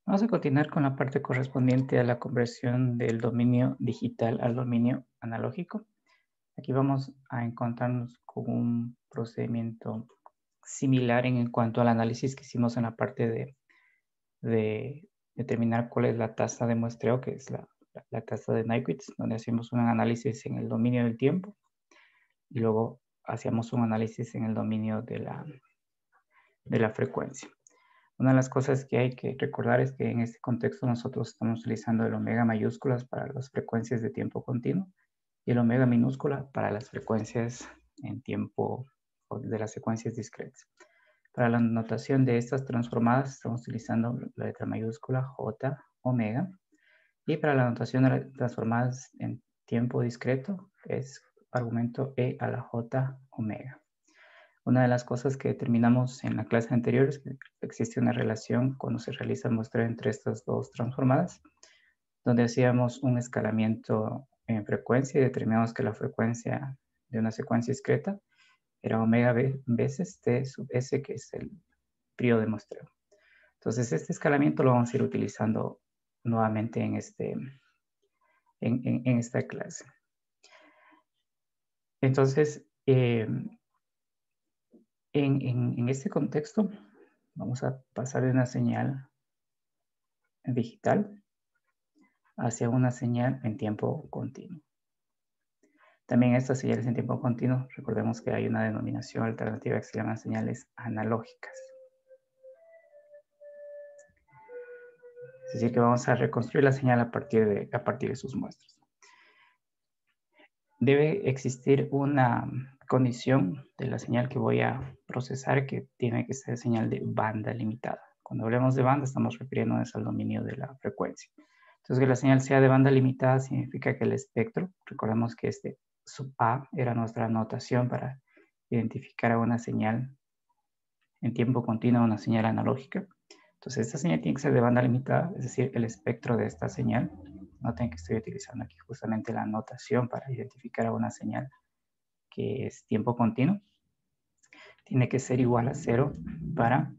Vamos a continuar con la parte correspondiente a la conversión del dominio digital al dominio analógico. Aquí vamos a encontrarnos con un procedimiento similar en cuanto al análisis que hicimos en la parte de determinar cuál es la tasa de muestreo, que es la tasa de Nyquist, donde hacemos un análisis en el dominio del tiempo y luego hacíamos un análisis en el dominio de la frecuencia. Una de las cosas que hay que recordar es que en este contexto nosotros estamos utilizando el omega mayúsculas para las frecuencias de tiempo continuo y el omega minúscula para las frecuencias en tiempo o de las secuencias discretas. Para la notación de estas transformadas estamos utilizando la letra mayúscula J omega y para la notación de las transformadas en tiempo discreto es argumento E a la J omega. Una de las cosas que determinamos en la clase anterior es que existe una relación cuando se realiza el muestreo entre estas dos transformadas, donde hacíamos un escalamiento en frecuencia y determinamos que la frecuencia de una secuencia discreta era omega veces t sub s, que es el periodo de muestreo. Entonces, este escalamiento lo vamos a ir utilizando nuevamente en esta clase. Entonces, en este contexto, vamos a pasar de una señal digital hacia una señal en tiempo continuo. También estas señales en tiempo continuo, recordemos que hay una denominación alternativa que se llama señales analógicas. Es decir, que vamos a reconstruir la señal a partir de sus muestras. Debe existir una condición de la señal que voy a procesar que tiene que ser señal de banda limitada. Cuando hablemos de banda estamos refiriéndonos al dominio de la frecuencia. Entonces, que la señal sea de banda limitada significa que el espectro, recordemos que este sub A era nuestra notación para identificar a una señal en tiempo continuo, una señal analógica. Entonces, esta señal tiene que ser de banda limitada, es decir, el espectro de esta señal. Noten que estoy utilizando aquí justamente la notación para identificar a una señal que es tiempo continuo. Tiene que ser igual a 0 para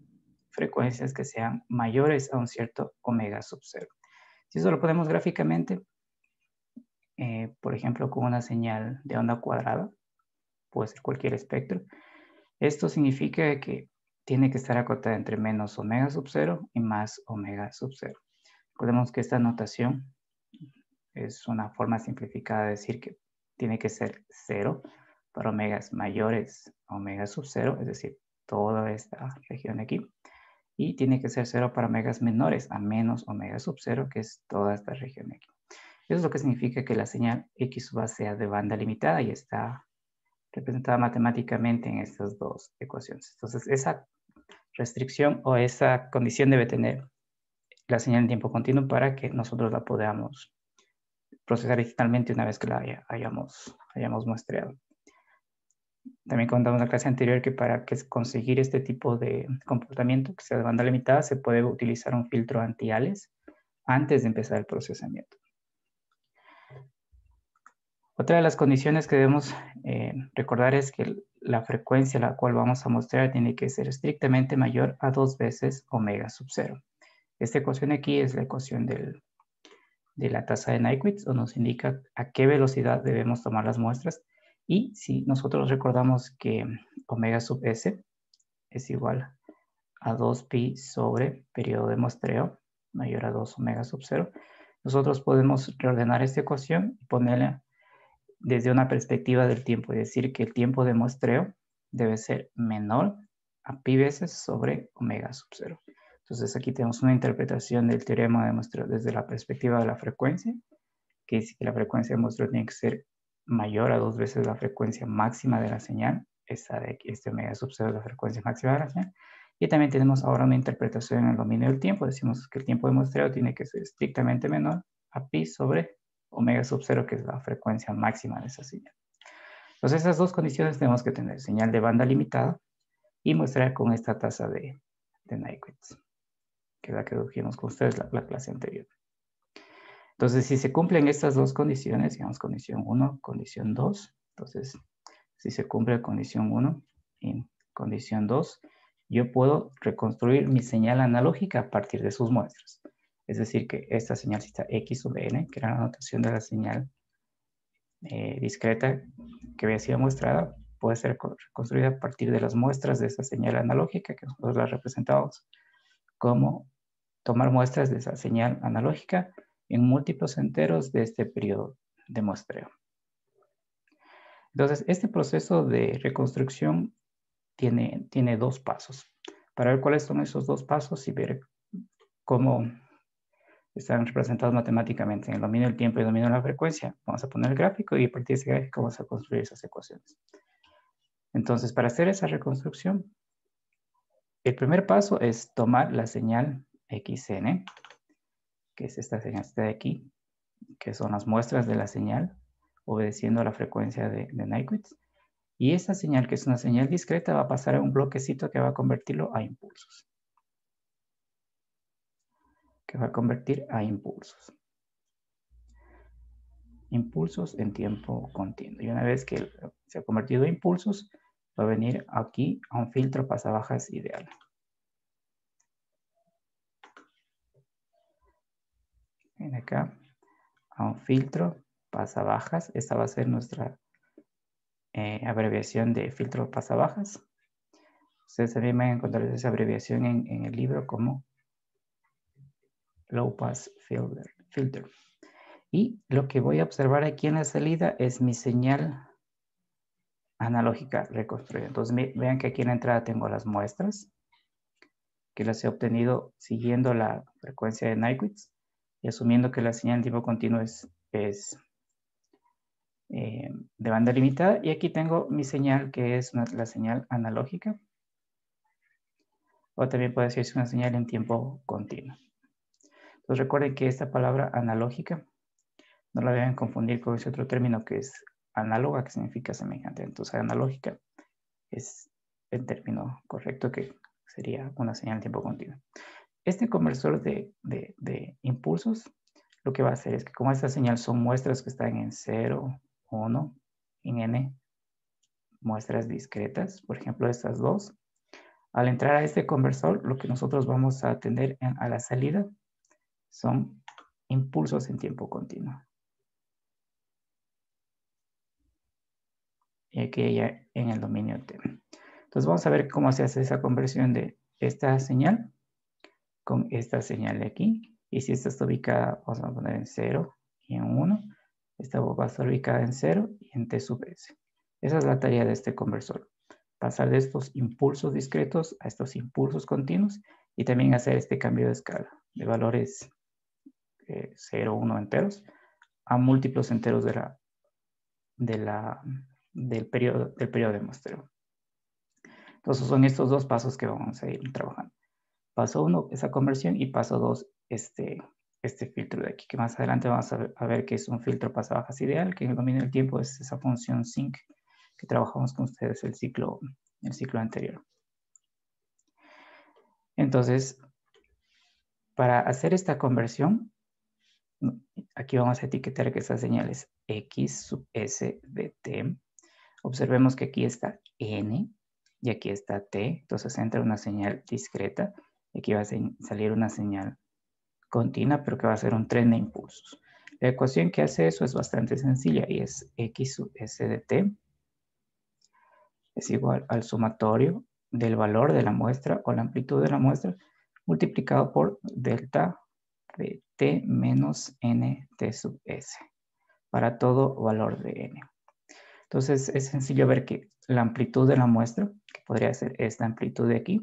frecuencias que sean mayores a un cierto omega sub 0. Si eso lo ponemos gráficamente, por ejemplo, con una señal de onda cuadrada, puede ser cualquier espectro, esto significa que tiene que estar acotada entre menos omega sub 0 y más omega sub 0. Recordemos que esta notación es una forma simplificada de decir que tiene que ser 0 para omegas mayores a omega sub 0, es decir, toda esta región de aquí. Y tiene que ser 0 para omegas menores a menos omega sub 0, que es toda esta región de aquí. Eso es lo que significa que la señal X sub A sea de banda limitada y está representada matemáticamente en estas dos ecuaciones. Entonces, esa restricción o esa condición debe tener la señal en tiempo continuo para que nosotros la podamos procesar digitalmente una vez que la hayamos muestreado. También contamos en la clase anterior que para conseguir este tipo de comportamiento que sea de banda limitada se puede utilizar un filtro anti-Ales antes de empezar el procesamiento. Otra de las condiciones que debemos recordar es que la frecuencia a la cual vamos a mostrar tiene que ser estrictamente mayor a 2 veces omega sub 0. Esta ecuación aquí es la ecuación de la tasa de Nyquist, o nos indica a qué velocidad debemos tomar las muestras. Y si nosotros recordamos que omega sub s es igual a 2pi sobre periodo de muestreo mayor a 2 omega sub 0, nosotros podemos reordenar esta ecuación y ponerla desde una perspectiva del tiempo, es decir, que el tiempo de muestreo debe ser menor a pi veces sobre omega sub 0. Entonces aquí tenemos una interpretación del teorema de muestreo desde la perspectiva de la frecuencia, que dice que la frecuencia de muestreo tiene que ser mayor a 2 veces la frecuencia máxima de la señal. Esta de aquí, este omega sub 0 es la frecuencia máxima de la señal. Y también tenemos ahora una interpretación en el dominio del tiempo. Decimos que el tiempo de muestreo tiene que ser estrictamente menor a pi sobre omega sub 0, que es la frecuencia máxima de esa señal. Entonces, esas dos condiciones tenemos que tener: señal de banda limitada y muestrear con esta tasa de Nyquist, que es la que dedujimos con ustedes la clase anterior. Entonces, si se cumplen estas dos condiciones, digamos condición 1, condición 2, entonces, si se cumple condición 1 y condición 2, yo puedo reconstruir mi señal analógica a partir de sus muestras. Es decir, que esta señalcita X sub n, que era la notación de la señal discreta que había sido mostrada, puede ser construida a partir de las muestras de esa señal analógica que nosotros la representamos como tomar muestras de esa señal analógica en múltiplos enteros de este periodo de muestreo. Entonces, este proceso de reconstrucción tiene dos pasos. Para ver cuáles son esos dos pasos y ver cómo están representados matemáticamente en el dominio del tiempo y el dominio de la frecuencia, vamos a poner el gráfico y a partir de ese gráfico vamos a construir esas ecuaciones. Entonces, para hacer esa reconstrucción, el primer paso es tomar la señal XN, que es esta señal de aquí, que son las muestras de la señal, obedeciendo a la frecuencia de Nyquist. Y esta señal, que es una señal discreta, va a pasar a un bloquecito que va a convertirlo a impulsos. Que va a convertir a impulsos. Impulsos en tiempo continuo. Y una vez que se ha convertido a impulsos, va a venir aquí a un filtro pasabajas ideal. Ven acá, a un filtro pasabajas. Esta va a ser nuestra abreviación de filtro pasabajas. Ustedes también van a encontrar esa abreviación en el libro como Low Pass Filter. Y lo que voy a observar aquí en la salida es mi señal analógica reconstruida. Entonces vean que aquí en la entrada tengo las muestras que las he obtenido siguiendo la frecuencia de Nyquist y asumiendo que la señal en tiempo continuo es de banda limitada. Y aquí tengo mi señal que es la señal analógica. O también puede decirse una señal en tiempo continuo. Entonces recuerden que esta palabra analógica no la deben confundir con ese otro término que es análoga, que significa semejante. Entonces analógica es el término correcto, que sería una señal en tiempo continuo. Este conversor de impulsos lo que va a hacer es que como esta señal son muestras que están en 0, 1, en n muestras discretas, por ejemplo estas dos, al entrar a este conversor lo que nosotros vamos a tener a la salida son impulsos en tiempo continuo. Y aquí ya en el dominio T. Entonces vamos a ver cómo se hace esa conversión de esta señal con esta señal de aquí. Y si esta está ubicada, vamos a poner en 0 y en 1. Esta va a estar ubicada en 0 y en T sub S. Esa es la tarea de este conversor. Pasar de estos impulsos discretos a estos impulsos continuos y también hacer este cambio de escala de valores 0, 1 enteros a múltiplos enteros del periodo de muestreo. Entonces son estos dos pasos que vamos a ir trabajando. Paso 1, esa conversión, y paso 2, este filtro de aquí, que más adelante vamos a ver que es un filtro pasabajas ideal, que en el dominio del tiempo es esa función sinc que trabajamos con ustedes el ciclo anterior. Entonces, para hacer esta conversión, aquí vamos a etiquetar que esta señal es X sub S de T. Observemos que aquí está N y aquí está T, entonces entra una señal discreta. Aquí va a salir una señal continua, pero que va a ser un tren de impulsos. La ecuación que hace eso es bastante sencilla y es X sub S de T es igual al sumatorio del valor de la muestra o la amplitud de la muestra multiplicado por delta de T menos NT sub S para todo valor de N. Entonces es sencillo ver que la amplitud de la muestra, que podría ser esta amplitud de aquí,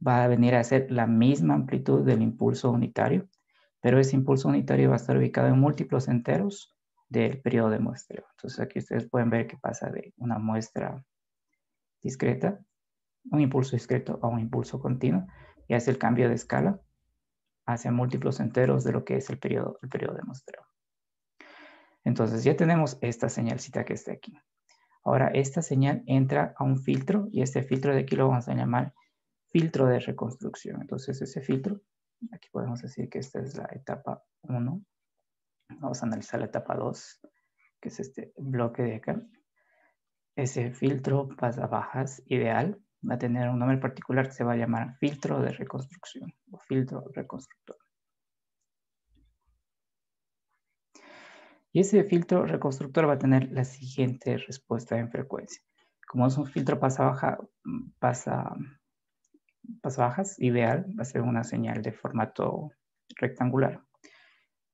va a venir a ser la misma amplitud del impulso unitario, pero ese impulso unitario va a estar ubicado en múltiplos enteros del periodo de muestreo. Entonces aquí ustedes pueden ver que pasa de una muestra discreta, un impulso discreto a un impulso continuo, y hace el cambio de escala hacia múltiplos enteros de lo que es el periodo de muestreo. Entonces ya tenemos esta señalcita que está aquí. Ahora esta señal entra a un filtro y este filtro de aquí lo vamos a llamar filtro de reconstrucción. Entonces ese filtro, aquí podemos decir que esta es la etapa 1. Vamos a analizar la etapa 2, que es este bloque de acá. Ese filtro pasabajas ideal va a tener un nombre particular que se va a llamar filtro de reconstrucción o filtro reconstructor. Y ese filtro reconstructor va a tener la siguiente respuesta en frecuencia. Como es un filtro bajas ideal, va a ser una señal de formato rectangular.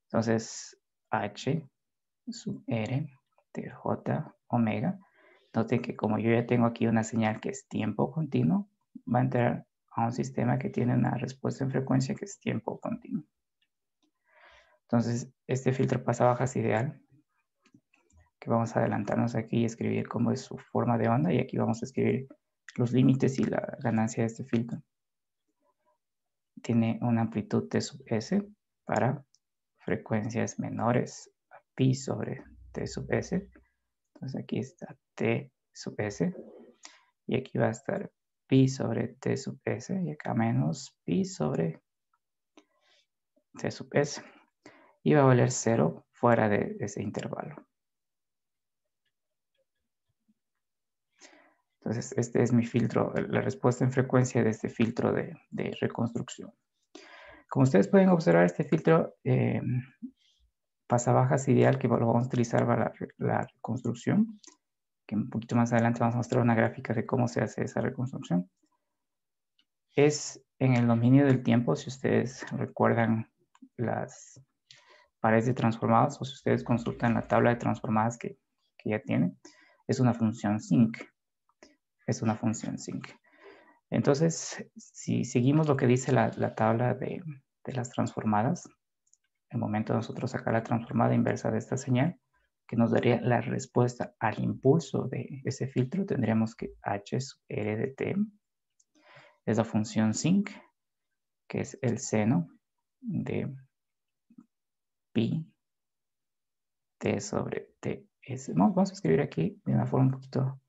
Entonces, H sub R de J omega. Noten que como yo ya tengo aquí una señal que es tiempo continuo, va a entrar a un sistema que tiene una respuesta en frecuencia que es tiempo continuo. Entonces, este filtro bajas ideal, que vamos a adelantarnos aquí y escribir cómo es su forma de onda, y aquí vamos a escribir los límites y la ganancia de este filtro. Tiene una amplitud T sub S para frecuencias menores a pi sobre T sub S. Entonces aquí está T sub S y aquí va a estar pi sobre T sub S y acá menos pi sobre T sub S. Y va a valer 0 fuera de ese intervalo. Entonces este es mi filtro, la respuesta en frecuencia de este filtro de reconstrucción. Como ustedes pueden observar, este filtro bajas ideal que lo vamos a utilizar para la reconstrucción, que un poquito más adelante vamos a mostrar una gráfica de cómo se hace esa reconstrucción. Es en el dominio del tiempo, si ustedes recuerdan las paredes de transformadas o si ustedes consultan la tabla de transformadas que ya tienen, es una función sinc. Es una función sinc. Entonces, si seguimos lo que dice la tabla de las transformadas, el momento de nosotros sacar la transformada inversa de esta señal, que nos daría la respuesta al impulso de ese filtro, tendríamos que h sub r de t es la función sinc, que es el seno de pi t sobre ts. Vamos a escribir aquí de una forma un poquito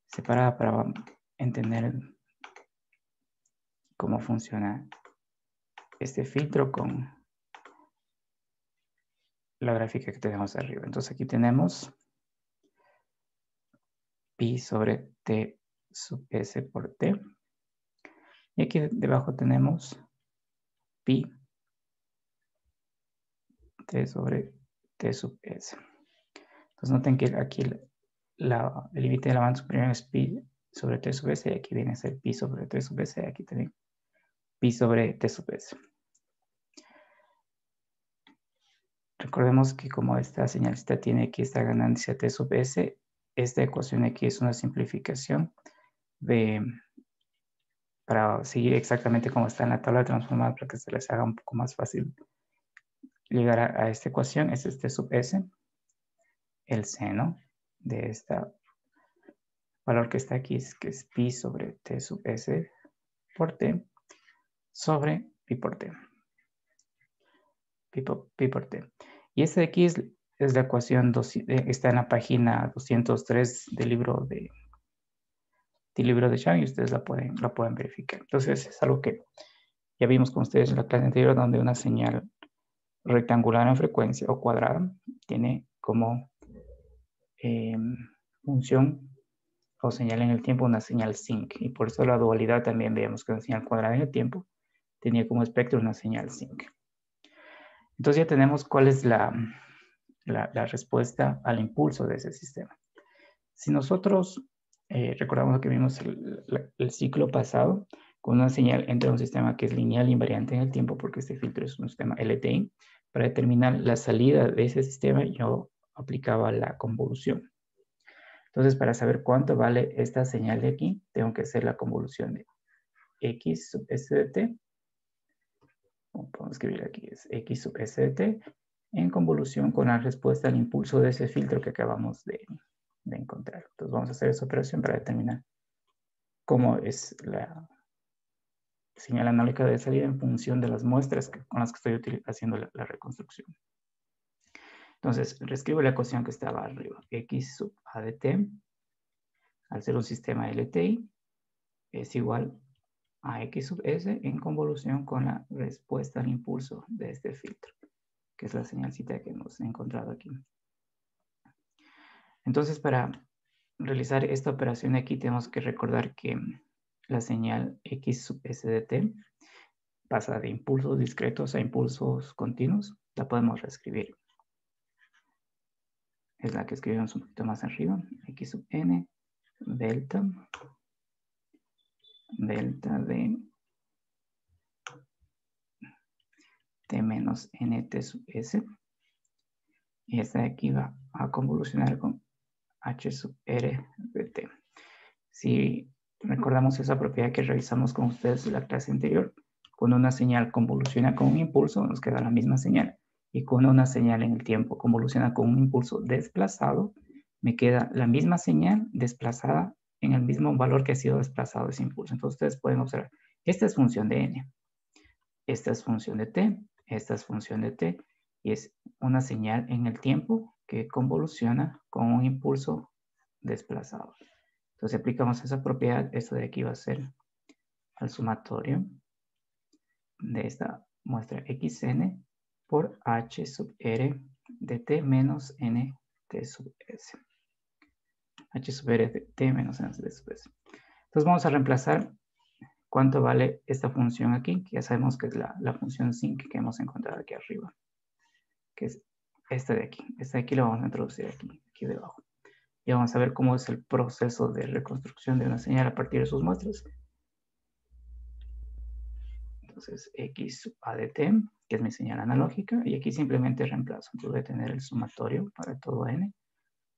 separada para entender cómo funciona este filtro con la gráfica que tenemos arriba. Entonces aquí tenemos pi sobre t sub s por t. Y aquí debajo tenemos pi t sobre t sub s. Entonces noten que aquí el límite de la banda superior es pi sobre t sub s y aquí viene a ser pi sobre t sub s y aquí también pi sobre t sub s. Recordemos que como esta señalcita tiene aquí esta ganancia t sub s, esta ecuación aquí es una simplificación para seguir exactamente como está en la tabla transformada para que se les haga un poco más fácil llegar a esta ecuación. Es este sub s, el seno de esta valor que está aquí, que es pi sobre t sub s por t sobre pi por t. Pi por t. Y esta de aquí es la ecuación, está en la página 203 del libro de Chang y ustedes la pueden verificar. Entonces es algo que ya vimos con ustedes en la clase anterior, donde una señal rectangular en frecuencia o cuadrada tiene como función o señal en el tiempo una señal sinc, y por eso la dualidad también veíamos que una señal cuadrada en el tiempo tenía como espectro una señal sinc. Entonces ya tenemos cuál es la respuesta al impulso de ese sistema. Si nosotros recordamos lo que vimos el ciclo pasado, con una señal entra un sistema que es lineal invariante en el tiempo, porque este filtro es un sistema LTI, para determinar la salida de ese sistema yo aplicaba la convolución. Entonces, para saber cuánto vale esta señal de aquí, tengo que hacer la convolución de x sub s de t. Podemos escribir aquí, es x sub s de t, en convolución con la respuesta al impulso de ese filtro que acabamos de encontrar. Entonces, vamos a hacer esa operación para determinar cómo es la señal análica de salida en función de las muestras con las que estoy haciendo la reconstrucción. Entonces, reescribo la ecuación que estaba arriba. X sub a de t, al ser un sistema LTI, es igual a x sub s en convolución con la respuesta al impulso de este filtro, que es la señalcita que hemos encontrado aquí. Entonces, para realizar esta operación aquí, tenemos que recordar que la señal x sub s de t pasa de impulsos discretos a impulsos continuos. La podemos reescribir. Es la que escribimos un poquito más arriba. X sub n delta de t menos nt sub s. Y esta de aquí va a convolucionar con h sub r de t. Si recordamos esa propiedad que revisamos con ustedes en la clase anterior, cuando una señal convoluciona con un impulso, nos queda la misma señal. Y cuando una señal en el tiempo convoluciona con un impulso desplazado, me queda la misma señal desplazada en el mismo valor que ha sido desplazado ese impulso. Entonces ustedes pueden observar, esta es función de n, esta es función de t, esta es función de t, y es una señal en el tiempo que convoluciona con un impulso desplazado. Entonces aplicamos esa propiedad, esto de aquí va a ser al sumatorio de esta muestra xn por h sub r de t menos n t sub s. H sub r de t menos n t sub s. Entonces vamos a reemplazar cuánto vale esta función aquí, que ya sabemos que es la función sin que hemos encontrado aquí arriba, que es esta de aquí. Esta de aquí la vamos a introducir aquí debajo. Y vamos a ver cómo es el proceso de reconstrucción de una señal a partir de sus muestras. Entonces, x sub a de t, que es mi señal analógica, y aquí simplemente reemplazo. Entonces voy a tener el sumatorio para todo n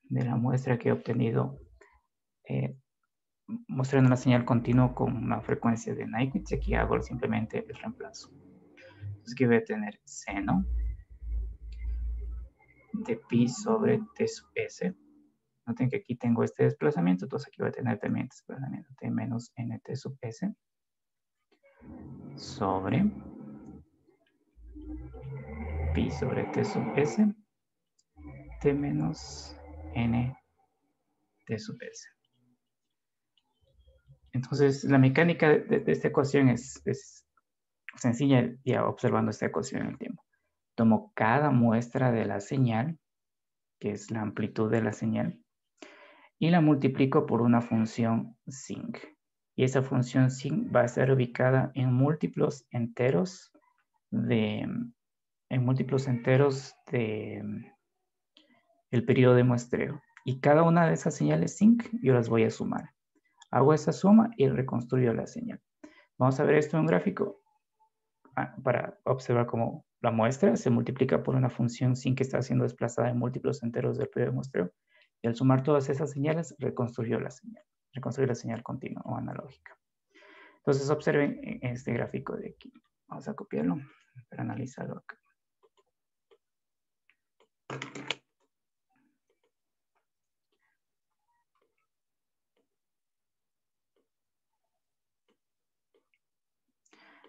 de la muestra que he obtenido mostrando una señal continua con una frecuencia de Nyquist, y aquí hago simplemente el reemplazo. Entonces aquí voy a tener seno de pi sobre t sub s. Noten que aquí tengo este desplazamiento, entonces aquí voy a tener también desplazamiento t menos nt sub s sobre pi sobre t sub s t menos n t sub s. Entonces la mecánica de esta ecuación es sencilla, ya observando esta ecuación en el tiempo. Tomo cada muestra de la señal, que es la amplitud de la señal, y la multiplico por una función sinc. Y esa función sinc va a estar ubicada en múltiplos enteros del periodo de muestreo. Y cada una de esas señales sinc yo las voy a sumar. Hago esa suma y reconstruyo la señal. Vamos a ver esto en un gráfico para observar cómo la muestra se multiplica por una función sin que está siendo desplazada en múltiplos enteros del periodo de muestreo. Y al sumar todas esas señales, reconstruyó la señal continua o analógica. Entonces observen en este gráfico de aquí. Vamos a copiarlo para analizarlo acá.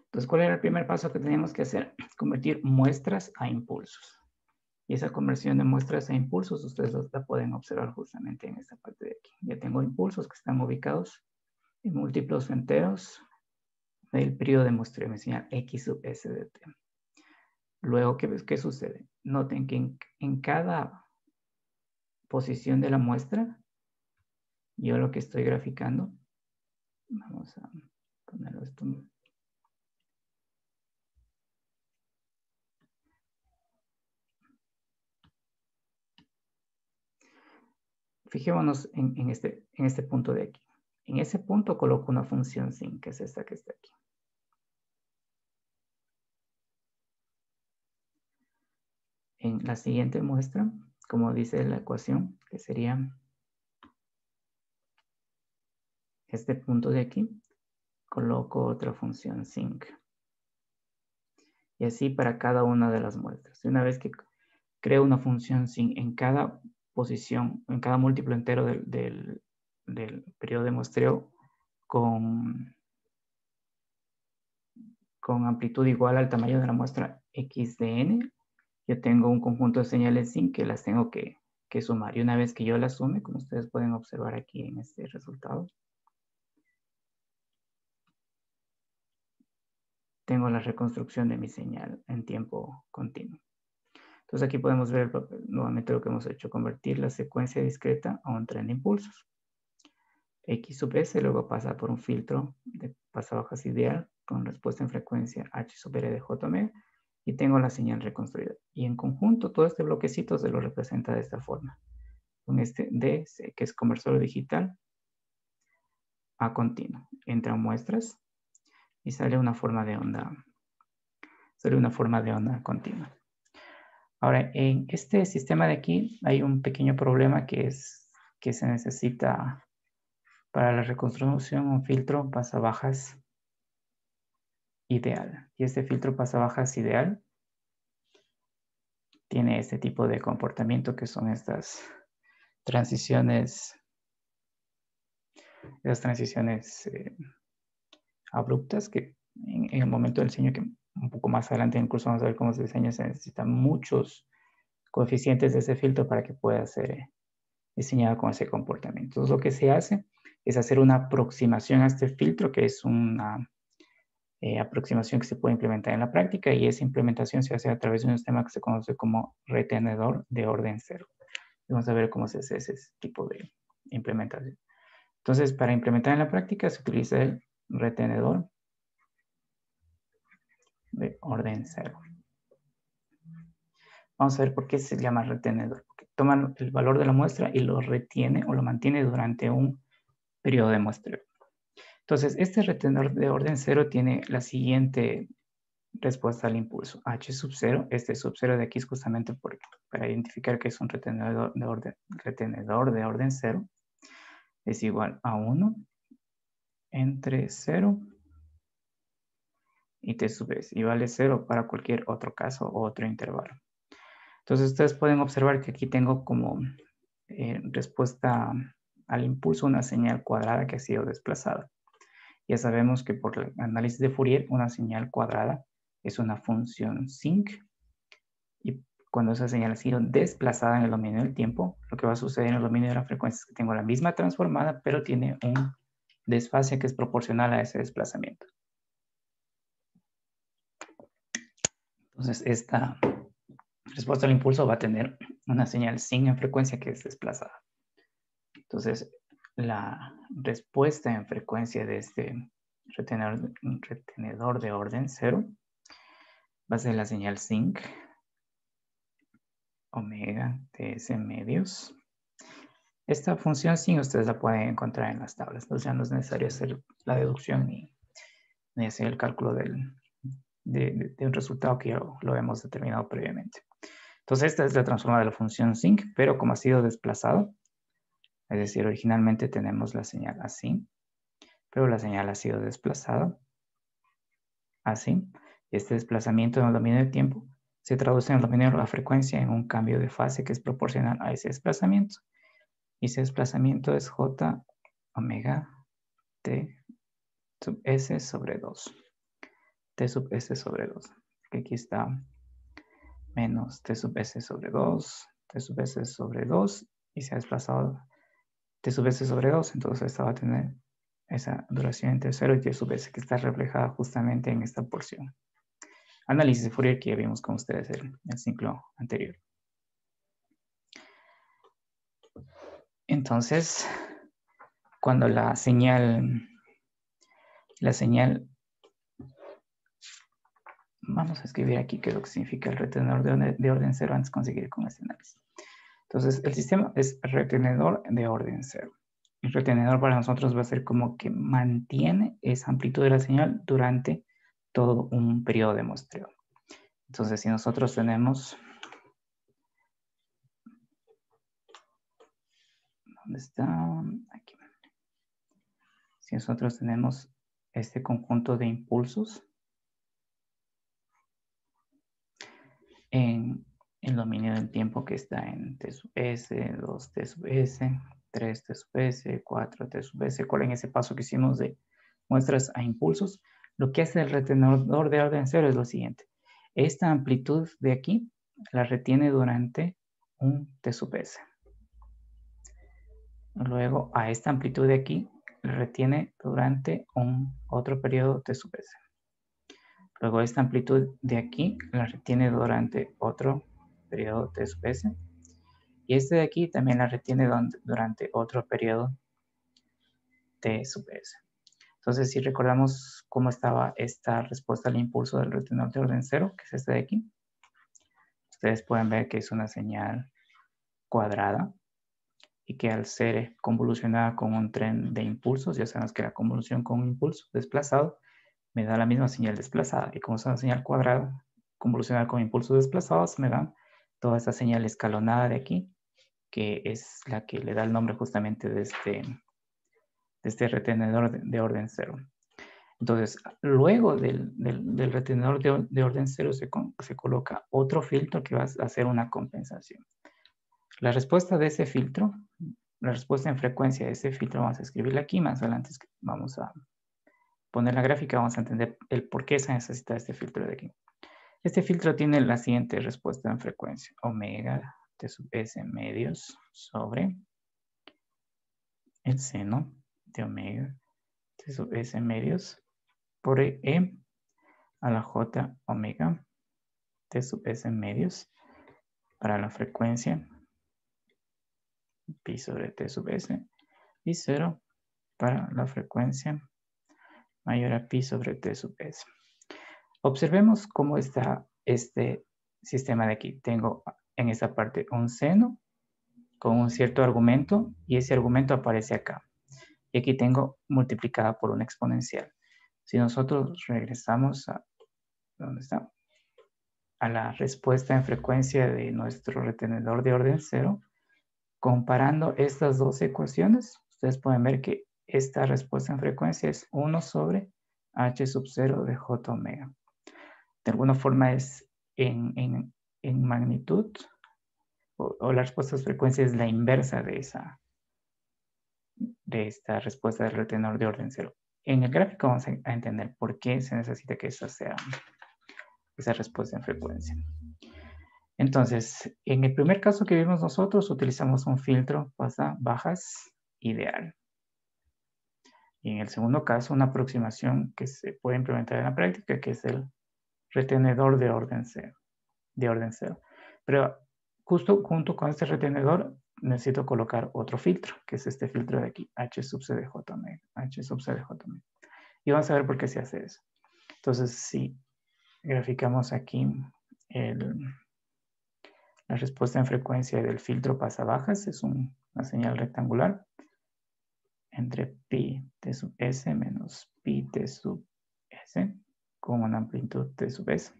Entonces, ¿cuál era el primer paso que teníamos que hacer? Convertir muestras a impulsos. Y esa conversión de muestras a impulsos, ustedes la pueden observar justamente en esta parte de aquí. Ya tengo impulsos que están ubicados en múltiplos enteros del periodo de muestreo, mi señal x sub s de t. Luego, ¿qué sucede? Noten que en cada posición de la muestra, yo lo que estoy graficando, vamos a ponerlo esto. Fijémonos en este punto de aquí. En ese punto coloco una función sin, que es esta que está aquí. En la siguiente muestra, como dice la ecuación, que sería este punto de aquí, coloco otra función sinc. Y así para cada una de las muestras. Y una vez que creo una función sinc en cada posición, en cada múltiplo entero del periodo de muestreo con amplitud igual al tamaño de la muestra x de n, yo tengo un conjunto de señales sinc que las tengo que sumar. Y una vez que yo las sume, como ustedes pueden observar aquí en este resultado, tengo la reconstrucción de mi señal en tiempo continuo. Entonces aquí podemos ver nuevamente lo que hemos hecho, convertir la secuencia discreta a un tren de impulsos. X sub S luego pasa por un filtro de pasabajas ideal con respuesta en frecuencia H sub R de J omega, y tengo la señal reconstruida. Y en conjunto, todo este bloquecito se lo representa de esta forma. Con este DC, que es conversor digital a continuo. Entran muestras y sale una forma de onda. Sale una forma de onda continua. Ahora, en este sistema de aquí hay un pequeño problema que es que se necesita para la reconstrucción un filtro pasabajas ideal. Y este filtro pasabajas ideal tiene este tipo de comportamiento que son estas transiciones abruptas que en el momento del diseño, que un poco más adelante incluso vamos a ver cómo se diseña, se necesitan muchos coeficientes de ese filtro para que pueda ser diseñado con ese comportamiento. Entonces lo que se hace es hacer una aproximación a este filtro, que es una aproximación que se puede implementar en la práctica, y esa implementación se hace a través de un sistema que se conoce como retenedor de orden cero. Vamos a ver cómo se hace ese tipo de implementación. Entonces, para implementar en la práctica se utiliza el retenedor de orden cero. Vamos a ver por qué se llama retenedor. Porque toma el valor de la muestra y lo retiene o lo mantiene durante un periodo de muestreo. Entonces, este retenedor de orden cero tiene la siguiente respuesta al impulso. H sub 0, este sub 0 de aquí es justamente para identificar que es un retenedor de orden 0, es igual a 1 entre 0 y T sub S, y vale 0 para cualquier otro caso o otro intervalo. Entonces ustedes pueden observar que aquí tengo como respuesta al impulso una señal cuadrada que ha sido desplazada. Ya sabemos que por el análisis de Fourier una señal cuadrada es una función sinc, y cuando esa señal ha sido desplazada en el dominio del tiempo, lo que va a suceder en el dominio de la frecuencia es que tengo la misma transformada, pero tiene un desfase que es proporcional a ese desplazamiento. Entonces, esta respuesta al impulso va a tener una señal sin en frecuencia que es desplazada. Entonces, la respuesta en frecuencia de este retenedor de orden 0 va a ser la señal sinc omega ts medios. Esta función sin ustedes la pueden encontrar en las tablas. Entonces ya no es necesario hacer la deducción ni hacer el cálculo de un resultado que ya lo hemos determinado previamente. Entonces esta es la transformada de la función sinc, pero como ha sido desplazado, es decir, originalmente tenemos la señal así, pero la señal ha sido desplazada así. Este desplazamiento en el dominio del tiempo se traduce en el dominio de la frecuencia en un cambio de fase que es proporcional a ese desplazamiento. Y ese desplazamiento es J omega T sub S sobre 2. T sub S sobre 2. Que aquí está menos T sub S sobre 2, T sub S sobre 2, y se ha desplazado T sub S sobre 2, entonces esta va a tener esa duración entre 0 y T sub S, que está reflejada justamente en esta porción. Análisis de Fourier que ya vimos con ustedes el ciclo anterior. Entonces, cuando la señal, vamos a escribir aquí qué es lo que significa el retenedor de orden 0 antes de conseguir con este análisis. Entonces, el sistema es retenedor de orden 0. El retenedor para nosotros va a ser como que mantiene esa amplitud de la señal durante todo un periodo de muestreo. Entonces, si nosotros tenemos... ¿Dónde está? Aquí. Si nosotros tenemos este conjunto de impulsos en el dominio del tiempo que está en T sub S, 2T sub S, 3T sub S, 4T sub S, en ese paso que hicimos de muestras a impulsos, lo que hace el retenedor de orden 0 es lo siguiente. Esta amplitud de aquí la retiene durante un T sub S. Luego a esta amplitud de aquí la retiene durante otro periodo T sub S. Luego esta amplitud de aquí la retiene durante otro periodo T sub S. Y este de aquí también la retiene durante otro periodo T sub S. Entonces, si recordamos cómo estaba esta respuesta al impulso del retenedor de orden 0, que es este de aquí, ustedes pueden ver que es una señal cuadrada y que al ser convolucionada con un tren de impulsos, ya sabemos que la convolución con un impulso desplazado me da la misma señal desplazada, y como es una señal cuadrada convolucionada con impulsos desplazados, me dan toda esta señal escalonada de aquí, que es la que le da el nombre justamente de este retenedor de orden 0. Entonces, luego del retenedor de orden 0 se coloca otro filtro que va a hacer una compensación. La respuesta de ese filtro, la respuesta en frecuencia de ese filtro, vamos a escribirla aquí, más adelante vamos a poner la gráfica, vamos a entender el por qué se necesita este filtro de aquí. Este filtro tiene la siguiente respuesta en frecuencia: omega t sub s medios sobre el seno de omega t sub s medios por e a la j omega t sub s medios para la frecuencia pi sobre t sub s y 0 para la frecuencia mayor a pi sobre t sub s. Observemos cómo está este sistema de aquí. Tengo en esta parte un seno con un cierto argumento y ese argumento aparece acá. Y aquí tengo multiplicada por una exponencial. Si nosotros regresamos a, ¿dónde está? A la respuesta en frecuencia de nuestro retenedor de orden 0, comparando estas dos ecuaciones, ustedes pueden ver que esta respuesta en frecuencia es 1 sobre h sub 0 de j omega. De alguna forma es en magnitud, o la respuesta de frecuencia es la inversa de esta respuesta del retenedor de orden 0. En el gráfico vamos a entender por qué se necesita que esa sea esa respuesta en frecuencia. Entonces, en el primer caso que vimos nosotros, utilizamos un filtro bajas ideal. Y en el segundo caso, una aproximación que se puede implementar en la práctica, que es el retenedor de orden 0. Pero justo junto con este retenedor, necesito colocar otro filtro, que es este filtro de aquí, h sub c de j omega, h sub c de j omega. Y vamos a ver por qué se hace eso. Entonces, si graficamos aquí la respuesta en frecuencia del filtro pasabajas, es una señal rectangular entre pi t sub s menos pi t sub s con una amplitud t sub s.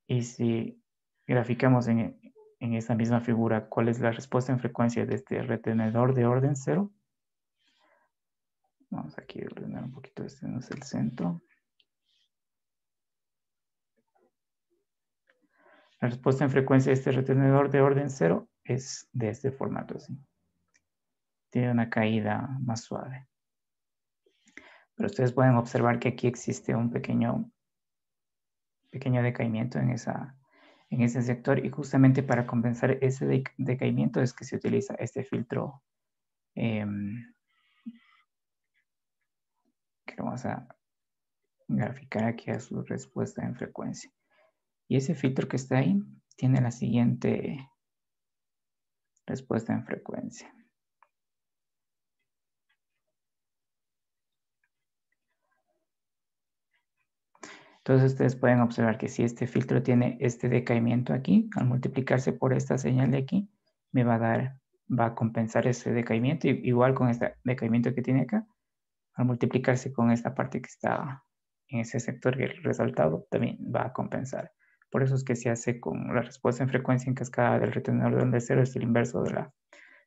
Y si graficamos en esta misma figura cuál es la respuesta en frecuencia de este retenedor de orden 0, vamos aquí a ordenar un poquito, este no es el centro. La respuesta en frecuencia de este retenedor de orden 0 es de este formato así. Tiene una caída más suave. Pero ustedes pueden observar que aquí existe un pequeño decaimiento en ese sector, y justamente para compensar ese decaimiento es que se utiliza este filtro que vamos a graficar aquí a su respuesta en frecuencia. Y ese filtro que está ahí tiene la siguiente respuesta en frecuencia. Entonces ustedes pueden observar que si este filtro tiene este decaimiento aquí, al multiplicarse por esta señal de aquí, me va a compensar ese decaimiento, igual con este decaimiento que tiene acá, al multiplicarse con esta parte que está en ese sector resaltado, también va a compensar. Por eso es que se hace con la respuesta en frecuencia en cascada del retenedor de orden 0, es el inverso de la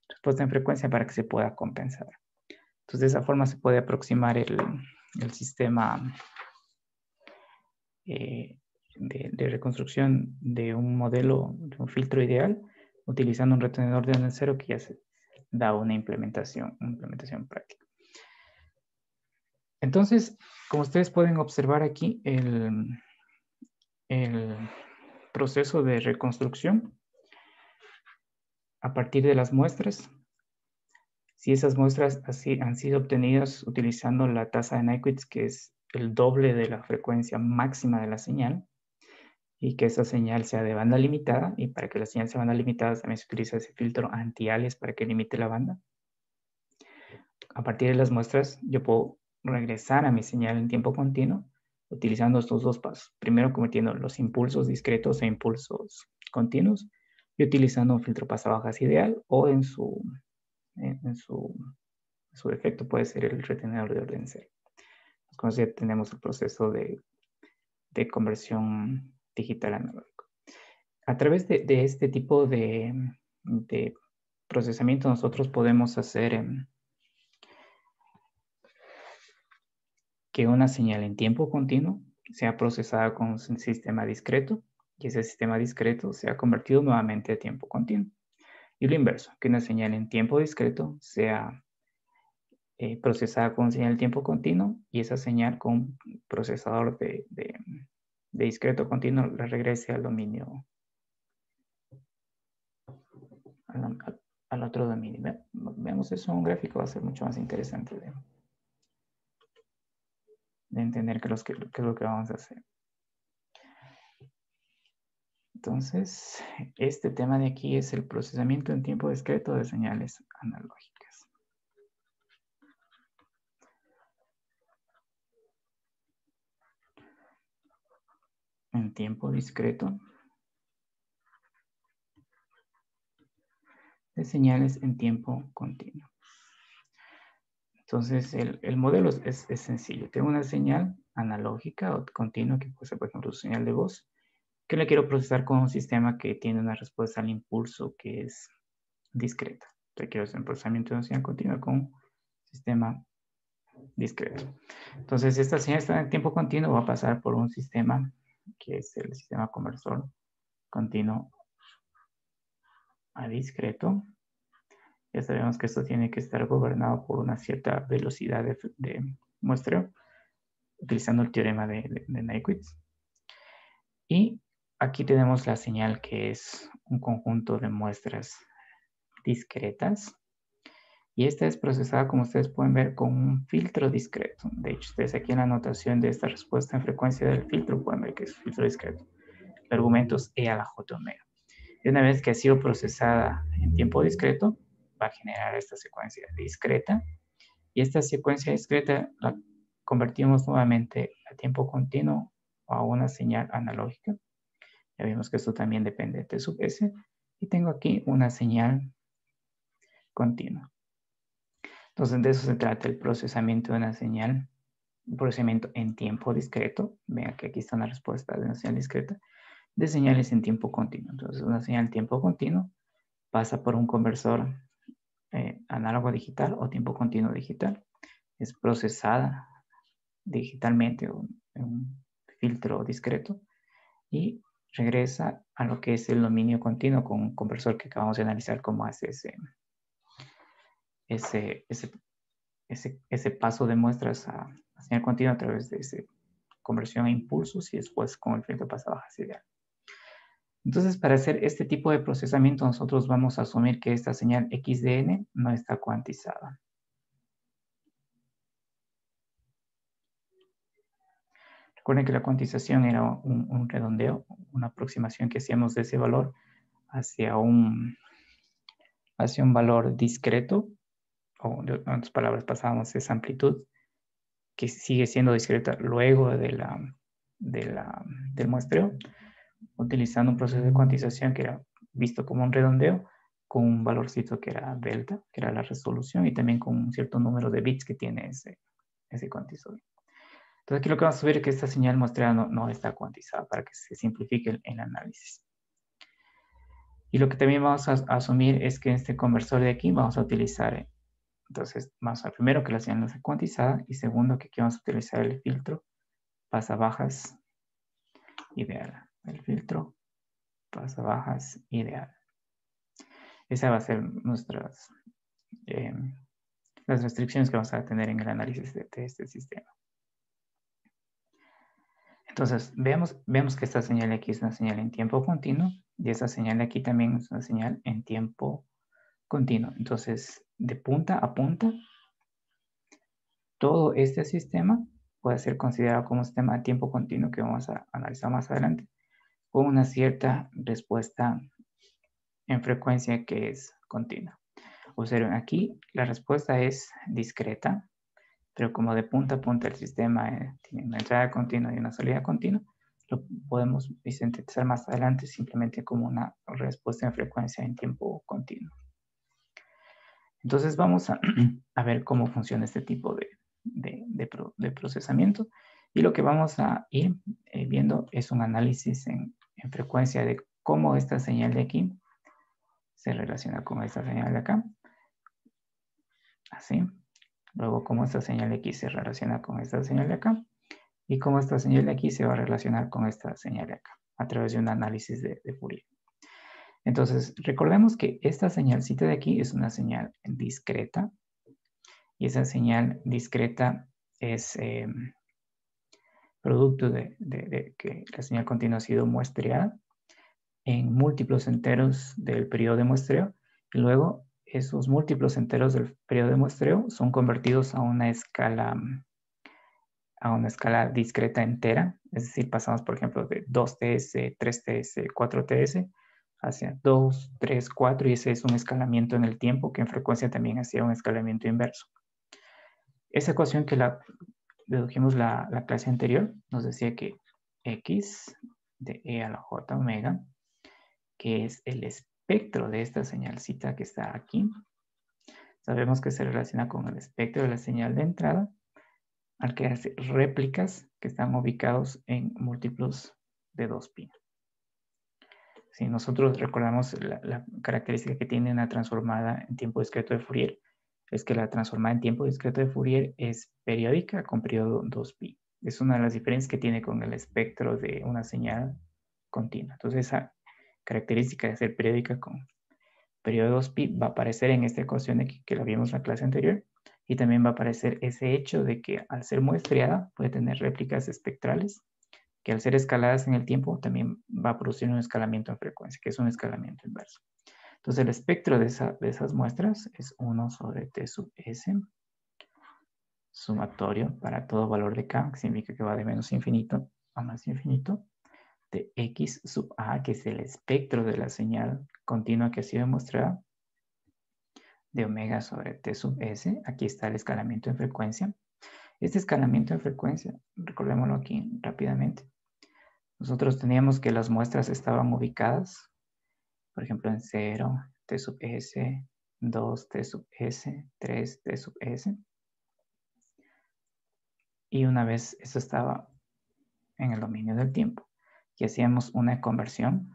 respuesta en frecuencia para que se pueda compensar. Entonces de esa forma se puede aproximar el sistema de reconstrucción de un modelo, de un filtro ideal, utilizando un retenedor de orden 0 que ya se da una implementación práctica. Entonces, como ustedes pueden observar aquí, el proceso de reconstrucción a partir de las muestras, si esas muestras así han sido obtenidas utilizando la tasa de Nyquist, que es el doble de la frecuencia máxima de la señal, y que esa señal sea de banda limitada, y para que la señal sea banda limitada también se utiliza ese filtro anti-alias para que limite la banda. A partir de las muestras, yo puedo regresar a mi señal en tiempo continuo utilizando estos dos pasos. Primero, convirtiendo los impulsos discretos a impulsos continuos y utilizando un filtro pasabajas ideal o en su defecto puede ser el retenedor de orden cero. Entonces ya tenemos el proceso de conversión digital analógico. A través de este tipo de procesamiento nosotros podemos hacer que una señal en tiempo continuo sea procesada con un sistema discreto y ese sistema discreto sea convertido nuevamente a tiempo continuo. Y lo inverso, que una señal en tiempo discreto sea procesada con señal de tiempo continuo y esa señal con procesador de discreto continuo le regrese al dominio, al otro dominio. Veamos eso en un gráfico, va a ser mucho más interesante de entender qué es lo que vamos a hacer. Entonces, este tema de aquí es el procesamiento en tiempo discreto de señales analógicas. En tiempo discreto de señales en tiempo continuo. Entonces, el modelo es sencillo. Tengo una señal analógica o continua, que puede ser, por ejemplo, señal de voz, que la quiero procesar con un sistema que tiene una respuesta al impulso que es discreta. Entonces, quiero hacer un procesamiento de una señal continua con un sistema discreto. Entonces, esta señal está en tiempo continuo, va a pasar por un sistema que es el sistema conversor continuo a discreto. Ya sabemos que esto tiene que estar gobernado por una cierta velocidad de muestreo, utilizando el teorema de Nyquist. Y aquí tenemos la señal que es un conjunto de muestras discretas. Y esta es procesada, como ustedes pueden ver, con un filtro discreto. De hecho, ustedes aquí en la anotación de esta respuesta en frecuencia del filtro pueden ver que es filtro discreto. El argumento es E a la J omega. Y una vez que ha sido procesada en tiempo discreto, va a generar esta secuencia discreta. Y esta secuencia discreta la convertimos nuevamente a tiempo continuo o a una señal analógica. Ya vimos que esto también depende de T sub S. Y tengo aquí una señal continua. Entonces, de eso se trata el procesamiento de una señal, un procesamiento en tiempo discreto. Vean que aquí está una respuesta de una señal discreta, de señales en tiempo continuo. Entonces, una señal en tiempo continuo pasa por un conversor análogo digital o tiempo continuo digital. Es procesada digitalmente en un filtro discreto y regresa a lo que es el dominio continuo con un conversor que acabamos de analizar cómo hace ese paso de muestras a señal continua a través de esa conversión a impulsos y después con el filtro pasabajas ideal. Entonces, para hacer este tipo de procesamiento, nosotros vamos a asumir que esta señal XDN no está cuantizada. Recuerden que la cuantización era un redondeo, una aproximación que hacíamos de ese valor hacia un valor discreto, o en otras palabras pasábamos esa amplitud que sigue siendo discreta luego del muestreo, utilizando un proceso de cuantización que era visto como un redondeo con un valorcito que era delta, que era la resolución, y también con un cierto número de bits que tiene ese cuantizador. Entonces aquí lo que vamos a ver es que esta señal muestreada no está cuantizada para que se simplifique el análisis. Y lo que también vamos a asumir es que en este conversor de aquí vamos a utilizar, entonces vamos a ver primero que la señal no está cuantizada y segundo que aquí vamos a utilizar el filtro pasabajas ideal. El filtro pasabajas ideal. Esa va a ser las restricciones que vamos a tener en el análisis de este sistema. Entonces, vemos que esta señal aquí es una señal en tiempo continuo y esa señal de aquí también es una señal en tiempo continuo. Entonces, de punta a punta, todo este sistema puede ser considerado como un sistema de tiempo continuo que vamos a analizar más adelante, con una cierta respuesta en frecuencia que es continua. Observen aquí, la respuesta es discreta, pero como de punta a punta el sistema tiene una entrada continua y una salida continua, lo podemos sintetizar más adelante simplemente como una respuesta en frecuencia en tiempo continuo. Entonces vamos a ver cómo funciona este tipo de procesamiento, y lo que vamos a ir viendo es un análisis en frecuencia de cómo esta señal de aquí se relaciona con esta señal de acá, así. Luego cómo esta señal de aquí se relaciona con esta señal de acá, y cómo esta señal de aquí se va a relacionar con esta señal de acá, a través de un análisis de Fourier. Entonces, recordemos que esta señalcita de aquí es una señal discreta, y esa señal discreta es producto de que la señal continua ha sido muestreada en múltiplos enteros del periodo de muestreo, y luego esos múltiplos enteros del periodo de muestreo son convertidos a una escala discreta entera, es decir, pasamos por ejemplo de 2TS, 3TS, 4TS, hacia 2, 3, 4, y ese es un escalamiento en el tiempo que en frecuencia también hacía un escalamiento inverso. Esa ecuación que dedujimos la clase anterior nos decía que X de E a la J omega, que es el espectro de esta señalcita que está aquí, sabemos que se relaciona con el espectro de la señal de entrada, al que hace réplicas que están ubicados en múltiplos de 2pi. Si nosotros recordamos la característica que tiene una transformada en tiempo discreto de Fourier, es que la transformada en tiempo discreto de Fourier es periódica con periodo 2pi. Es una de las diferencias que tiene con el espectro de una señal continua. Entonces, esa característica de ser periódica con periodo 2pi va a aparecer en esta ecuación que la vimos en la clase anterior, y también va a aparecer ese hecho de que al ser muestreada puede tener réplicas espectrales, que al ser escaladas en el tiempo también va a producir un escalamiento en frecuencia, que es un escalamiento inverso. Entonces el espectro de esas muestras es 1 sobre T sub S, sumatorio para todo valor de K, que significa que va de menos infinito a más infinito, de X sub A, que es el espectro de la señal continua que ha sido mostrada, de omega sobre T sub S. Aquí está el escalamiento en frecuencia. Este escalamiento en frecuencia, recordémoslo aquí rápidamente. Nosotros teníamos que las muestras estaban ubicadas, por ejemplo, en 0, T sub S, 2, T sub S, 3, T sub S. Y una vez eso estaba en el dominio del tiempo, y hacíamos una conversión,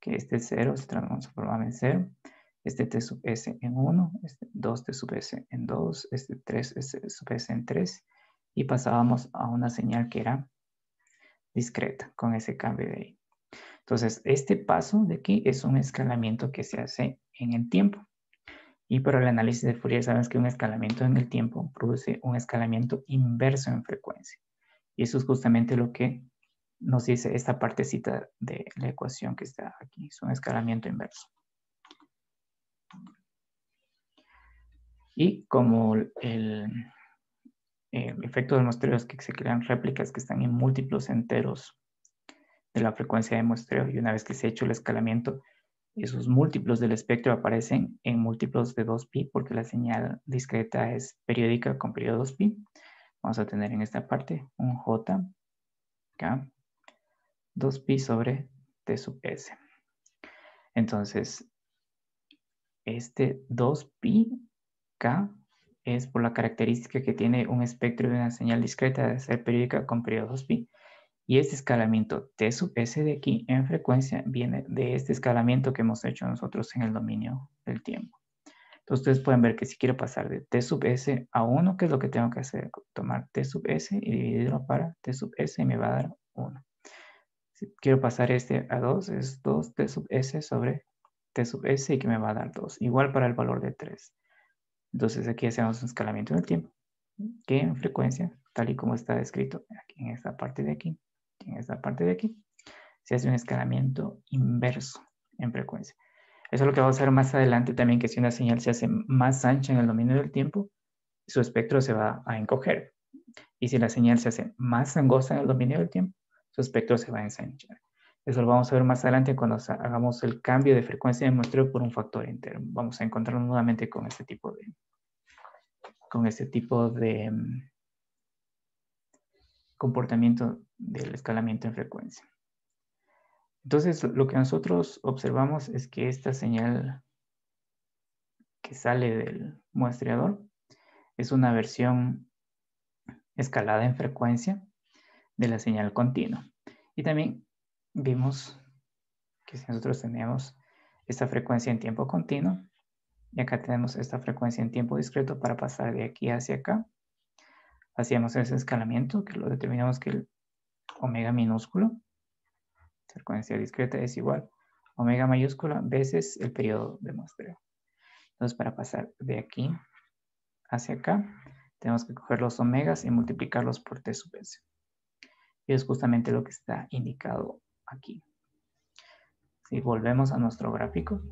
que este 0 se transformaba en 0, este T sub S en 1, este 2 T sub S en 2, este 3 T sub S en 3, y pasábamos a una señal que era discreta con ese cambio de ahí. Entonces, este paso de aquí es un escalamiento que se hace en el tiempo. Y para el análisis de Fourier sabes que un escalamiento en el tiempo produce un escalamiento inverso en frecuencia. Y eso es justamente lo que nos dice esta partecita de la ecuación que está aquí. Es un escalamiento inverso. Y como el efecto del muestreo es que se crean réplicas que están en múltiplos enteros de la frecuencia de muestreo, y una vez que se ha hecho el escalamiento, esos múltiplos del espectro aparecen en múltiplos de 2pi, porque la señal discreta es periódica con periodo 2pi. Vamos a tener en esta parte un J, K, 2pi sobre T sub S. Entonces, este 2pi K es por la característica que tiene un espectro de una señal discreta de ser periódica con periodo 2pi. Y este escalamiento T sub S de aquí en frecuencia viene de este escalamiento que hemos hecho nosotros en el dominio del tiempo. Entonces ustedes pueden ver que si quiero pasar de T sub S a 1, ¿qué es lo que tengo que hacer? Tomar T sub S y dividirlo para T sub S y me va a dar 1. Si quiero pasar este a 2, es 2 T sub S sobre T sub S, y que me va a dar 2. Igual para el valor de 3. Entonces aquí hacemos un escalamiento en el tiempo, que en frecuencia, tal y como está descrito aquí en esta parte de aquí, en esta parte de aquí, se hace un escalamiento inverso en frecuencia. Eso es lo que vamos a ver más adelante también, que si una señal se hace más ancha en el dominio del tiempo, su espectro se va a encoger. Y si la señal se hace más angosta en el dominio del tiempo, su espectro se va a ensanchar. Eso lo vamos a ver más adelante cuando hagamos el cambio de frecuencia de muestreo por un factor entero. Vamos a encontrarnos nuevamente con este tipo de comportamiento del escalamiento en frecuencia. Entonces, lo que nosotros observamos es que esta señal que sale del muestreador es una versión escalada en frecuencia de la señal continua. Y también vimos que si nosotros tenemos esta frecuencia en tiempo continuo, y acá tenemos esta frecuencia en tiempo discreto para pasar de aquí hacia acá, hacíamos ese escalamiento que lo determinamos que el omega minúsculo, frecuencia discreta, es igual a omega mayúscula veces el periodo de muestreo. Entonces, para pasar de aquí hacia acá, tenemos que coger los omegas y multiplicarlos por t sub s. Y es justamente lo que está indicado aquí. Si volvemos a nuestro gráfico,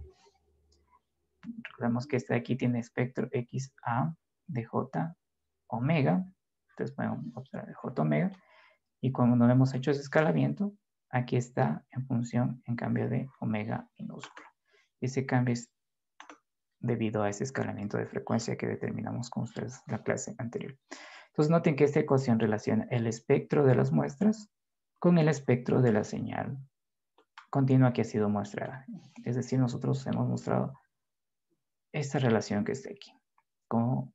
recordemos que este de aquí tiene espectro XA de J omega. Entonces podemos observar de J omega. Y cuando hemos hecho ese escalamiento, aquí está en función, en cambio de omega minúsculo. Ese cambio es debido a ese escalamiento de frecuencia que determinamos con ustedes en la clase anterior. Entonces noten que esta ecuación relaciona el espectro de las muestras con el espectro de la señal continua que ha sido muestrada. Es decir, nosotros hemos mostrado esta relación que está aquí. Cómo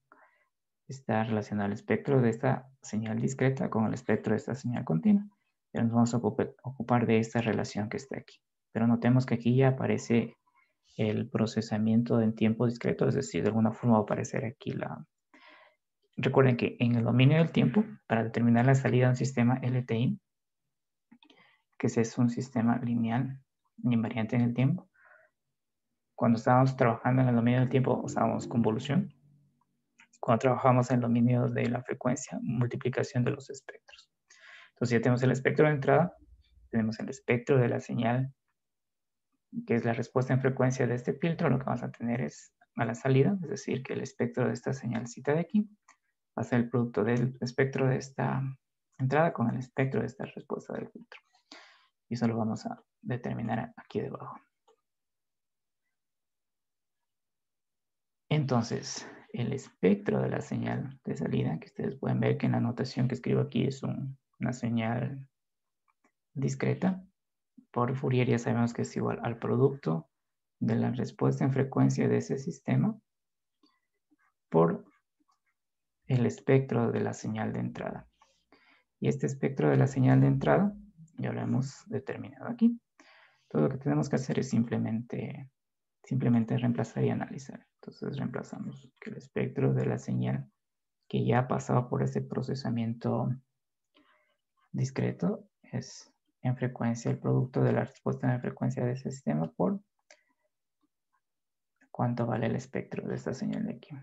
está relacionado el espectro de esta señal discreta con el espectro de esta señal continua. Pero nos vamos a ocupar de esta relación que está aquí. Pero notemos que aquí ya aparece el procesamiento en tiempo discreto, es decir, de alguna forma va a aparecer aquí la... Recuerden que en el dominio del tiempo, para determinar la salida de un sistema LTI, que es un sistema lineal invariante en el tiempo, cuando estábamos trabajando en el dominio del tiempo usábamos convolución. Cuando trabajamos en el dominio de la frecuencia, multiplicación de los espectros. Entonces ya tenemos el espectro de entrada, tenemos el espectro de la señal, que es la respuesta en frecuencia de este filtro. Lo que vamos a tener es a la salida, es decir, que el espectro de esta señalcita de aquí va a ser el producto del espectro de esta entrada con el espectro de esta respuesta del filtro. Y eso lo vamos a determinar aquí debajo. Entonces, el espectro de la señal de salida, que ustedes pueden ver que en la notación que escribo aquí es una señal discreta. Por Fourier ya sabemos que es igual al producto de la respuesta en frecuencia de ese sistema por el espectro de la señal de entrada. Y este espectro de la señal de entrada ya lo hemos determinado aquí. Todo lo que tenemos que hacer es simplemente reemplazar y analizar. Entonces reemplazamos que el espectro de la señal que ya ha pasado por ese procesamiento discreto es en frecuencia el producto de la respuesta en frecuencia de ese sistema por cuánto vale el espectro de esta señal de aquí.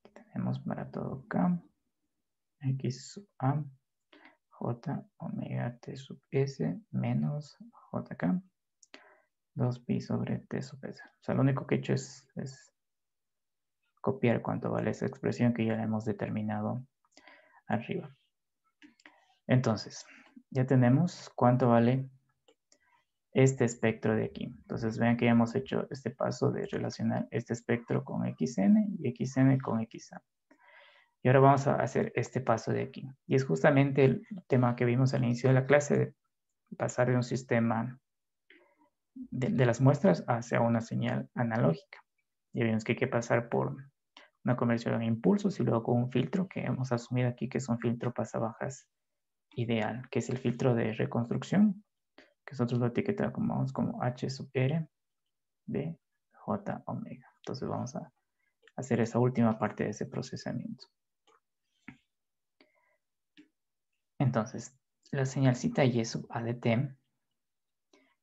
Aquí tenemos para todo K, X sub A, J omega T sub S menos JK, 2pi sobre T sub S. O sea, lo único que he hecho es copiar cuánto vale esa expresión que ya la hemos determinado arriba. Entonces, ya tenemos cuánto vale este espectro de aquí. Entonces vean que ya hemos hecho este paso de relacionar este espectro con XN y XN con XA. Y ahora vamos a hacer este paso de aquí. Y es justamente el tema que vimos al inicio de la clase, de pasar de un sistema de las muestras hacia una señal analógica. Ya vimos que hay que pasar por una conversión en impulsos y luego con un filtro que hemos asumido aquí que es un filtro pasabajas ideal, que es el filtro de reconstrucción, que nosotros lo etiquetamos como H sub R de J omega. Entonces vamos a hacer esa última parte de ese procesamiento. Entonces, la señalcita Y sub A de T,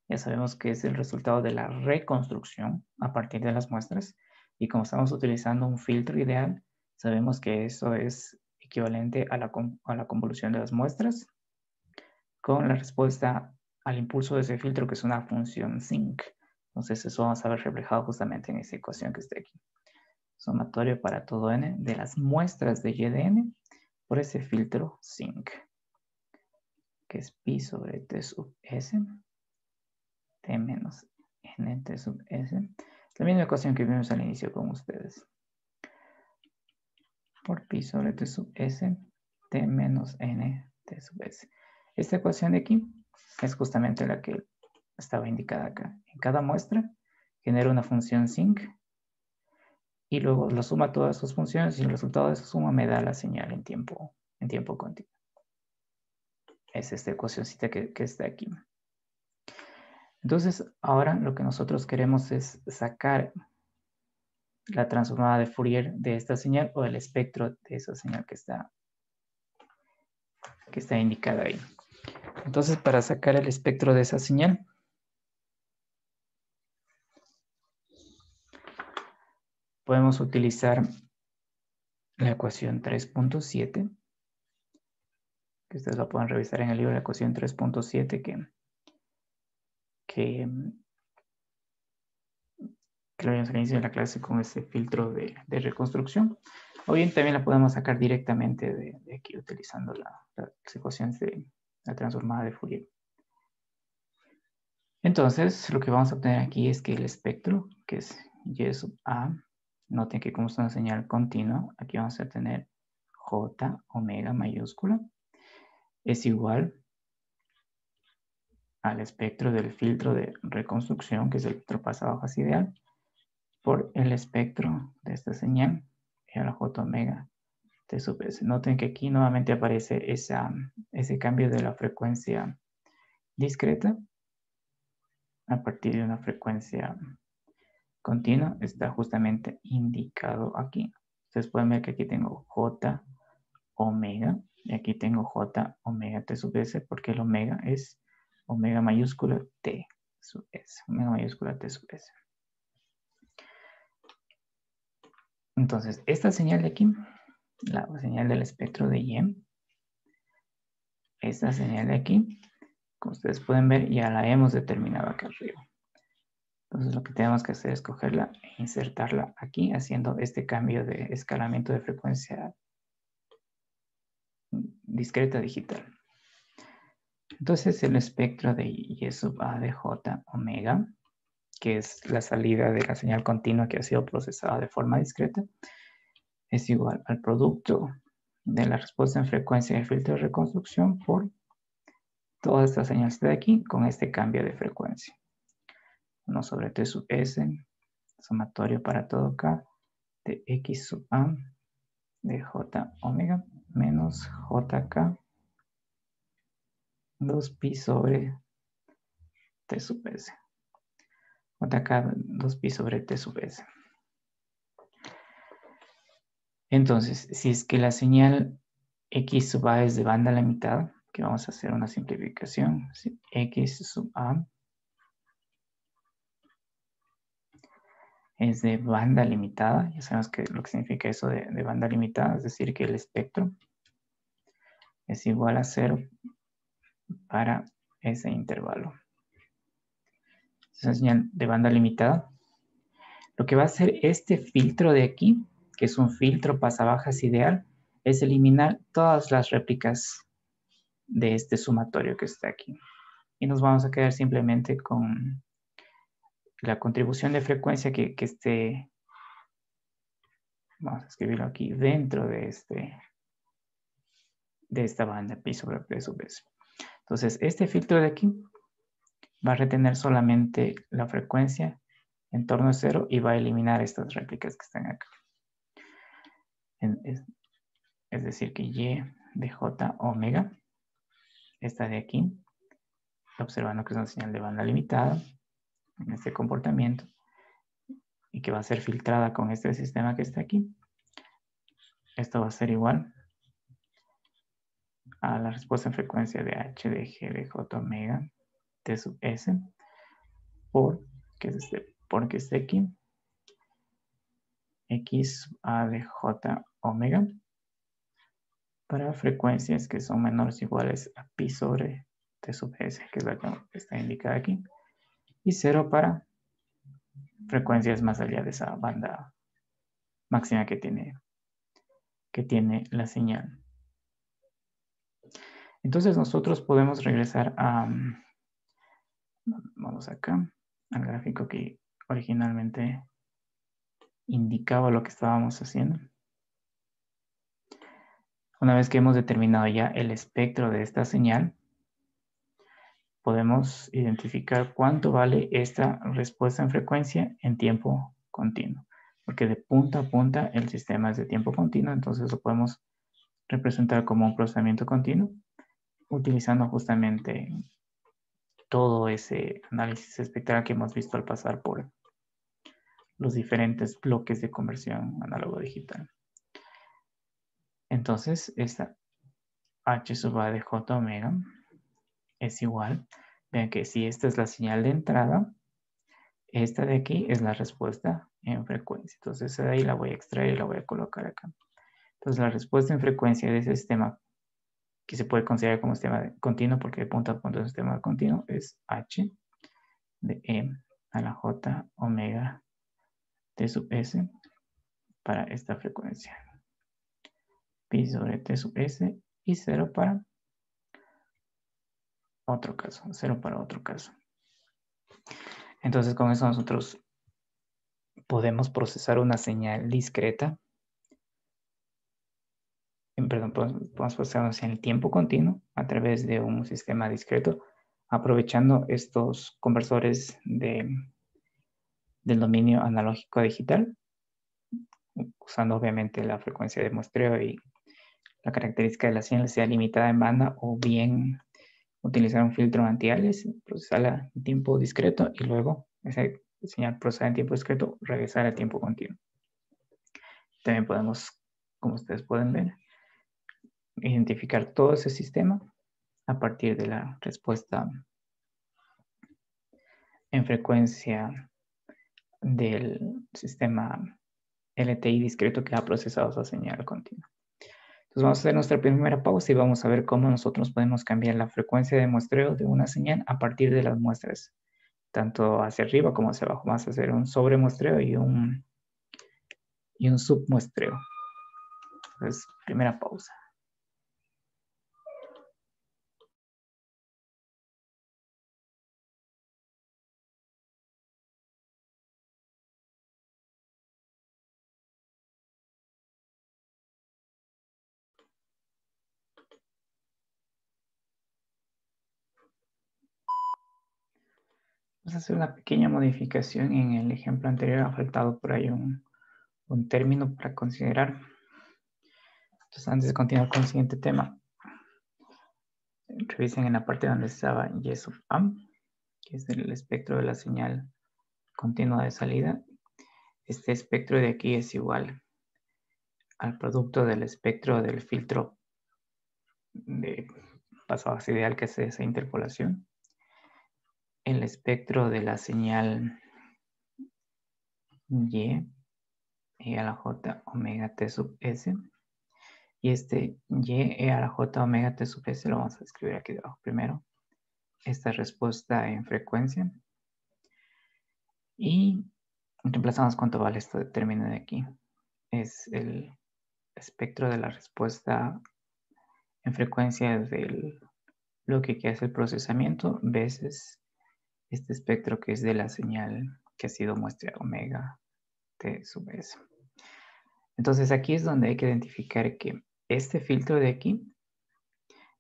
ya sabemos que es el resultado de la reconstrucción a partir de las muestras. Y como estamos utilizando un filtro ideal, sabemos que eso es equivalente a la convolución de las muestras con la respuesta al impulso de ese filtro, que es una función sinc. Entonces eso vamos a ver reflejado justamente en esa ecuación que está aquí. Sumatorio para todo n de las muestras de Y de n por ese filtro sinc. que es pi sobre t sub s, t menos n t sub s. La misma ecuación que vimos al inicio con ustedes. Por pi sobre t sub s, t menos n t sub s. Esta ecuación de aquí es justamente la que estaba indicada acá. En cada muestra genera una función sinc y luego lo suma todas sus funciones y el resultado de esa suma me da la señal en tiempo continuo. Es esta ecuacióncita que está aquí. Entonces, ahora lo que nosotros queremos es sacar la transformada de Fourier de esta señal o el espectro de esa señal que está indicada ahí. Entonces, para sacar el espectro de esa señal, podemos utilizar la ecuación 3.7, que ustedes la pueden revisar en el libro, la ecuación 3.7 que lo vimos al inicio de la clase con ese filtro de reconstrucción. O bien también la podemos sacar directamente de aquí utilizando las ecuaciones de la transformada de Fourier. Entonces, lo que vamos a obtener aquí es que el espectro, que es y sub a, noten que como es una señal continua, aquí vamos a tener j omega mayúscula, es igual al espectro del filtro de reconstrucción, que es el filtro pasabajas ideal, por el espectro de esta señal, y a la j omega t sub s. Noten que aquí nuevamente aparece ese cambio de la frecuencia discreta a partir de una frecuencia continua, está justamente indicado aquí. Ustedes pueden ver que aquí tengo j omega y aquí tengo j omega t sub s, porque el omega es omega mayúscula t sub s, omega mayúscula t sub s. Entonces, esta señal de aquí, la señal del espectro de Y, esta señal de aquí, como ustedes pueden ver, ya la hemos determinado acá arriba. Entonces, lo que tenemos que hacer es cogerla e insertarla aquí, haciendo este cambio de escalamiento de frecuencia discreta digital. Entonces, el espectro de Y sub A de J omega, que es la salida de la señal continua que ha sido procesada de forma discreta, es igual al producto de la respuesta en frecuencia del filtro de reconstrucción por todas estas señales de aquí con este cambio de frecuencia. 1 sobre T sub S, sumatorio para todo K, de X sub A, de J omega, menos JK, 2pi sobre T sub S. JK 2pi sobre T sub S. Entonces, si es que la señal X sub A es de banda limitada, que vamos a hacer una simplificación, X sub A es de banda limitada, ya sabemos que lo que significa eso de banda limitada, es decir, que el espectro es igual a 0 para ese intervalo. Es una señal de banda limitada. Lo que va a hacer este filtro de aquí, que es un filtro pasabajas ideal, es eliminar todas las réplicas de este sumatorio que está aquí. Y nos vamos a quedar simplemente con la contribución de frecuencia que esté, vamos a escribirlo aquí, dentro de esta banda pi sobre p sub s. Entonces, este filtro de aquí va a retener solamente la frecuencia en torno a 0 y va a eliminar estas réplicas que están acá. Es decir, que Y de J omega, esta de aquí, observando que es una señal de banda limitada en este comportamiento y que va a ser filtrada con este sistema que está aquí. Esto va a ser igual a la respuesta en frecuencia de H de G de J omega T sub S porque esté aquí X A de J omega para frecuencias que son menores o iguales a pi sobre T sub S, que es la que está indicada aquí, y 0 para frecuencias más allá de esa banda máxima que tiene la señal. Entonces nosotros podemos regresar a, vamos acá, al gráfico que originalmente indicaba lo que estábamos haciendo. Una vez que hemos determinado ya el espectro de esta señal, podemos identificar cuánto vale esta respuesta en frecuencia en tiempo continuo. Porque de punta a punta el sistema es de tiempo continuo, entonces lo podemos representar como un procesamiento continuo, utilizando justamente todo ese análisis espectral que hemos visto al pasar por los diferentes bloques de conversión análogo-digital. Entonces, esta H sub A de J omega es igual. Vean que si esta es la señal de entrada, esta de aquí es la respuesta en frecuencia. Entonces, de ahí la voy a extraer y la voy a colocar acá. Entonces, la respuesta en frecuencia de ese sistema, que se puede considerar como sistema continuo, porque de punto a punto es un sistema continuo, es H de E a la J omega T sub S para esta frecuencia. Pi sobre T sub S y 0 para otro caso, 0 para otro caso. Entonces con eso nosotros podemos procesar una señal discreta, perdón, podemos procesar una señal en tiempo continuo a través de un sistema discreto, aprovechando estos conversores del dominio analógico digital, usando obviamente la frecuencia de muestreo y la característica de la señal sea limitada en banda, o bien utilizar un filtro anti-alias, procesarla en tiempo discreto y luego esa señal procesada en tiempo discreto regresar a tiempo continuo. También podemos, como ustedes pueden ver, identificar todo ese sistema a partir de la respuesta en frecuencia del sistema LTI discreto que ha procesado esa señal continua. Entonces vamos a hacer nuestra primera pausa y vamos a ver cómo nosotros podemos cambiar la frecuencia de muestreo de una señal a partir de las muestras, tanto hacia arriba como hacia abajo. Vamos a hacer un sobremuestreo y un submuestreo. Entonces, primera pausa. Vamos a hacer una pequeña modificación en el ejemplo anterior. Ha faltado por ahí un término para considerar. Entonces, antes de continuar con el siguiente tema, revisen en la parte donde estaba Y sub A, que es el espectro de la señal continua de salida. Este espectro de aquí es igual al producto del espectro del filtro de paso ideal, que es esa interpolación. El espectro de la señal Y a la J omega T sub S. Y este Y a la J omega T sub S lo vamos a escribir aquí debajo primero. Esta respuesta en frecuencia. Y reemplazamos cuánto vale este término de aquí. Es el espectro de la respuesta en frecuencia del bloque que hace el procesamiento veces este espectro que es de la señal que ha sido muestrada omega T sub S. Entonces aquí es donde hay que identificar que este filtro de aquí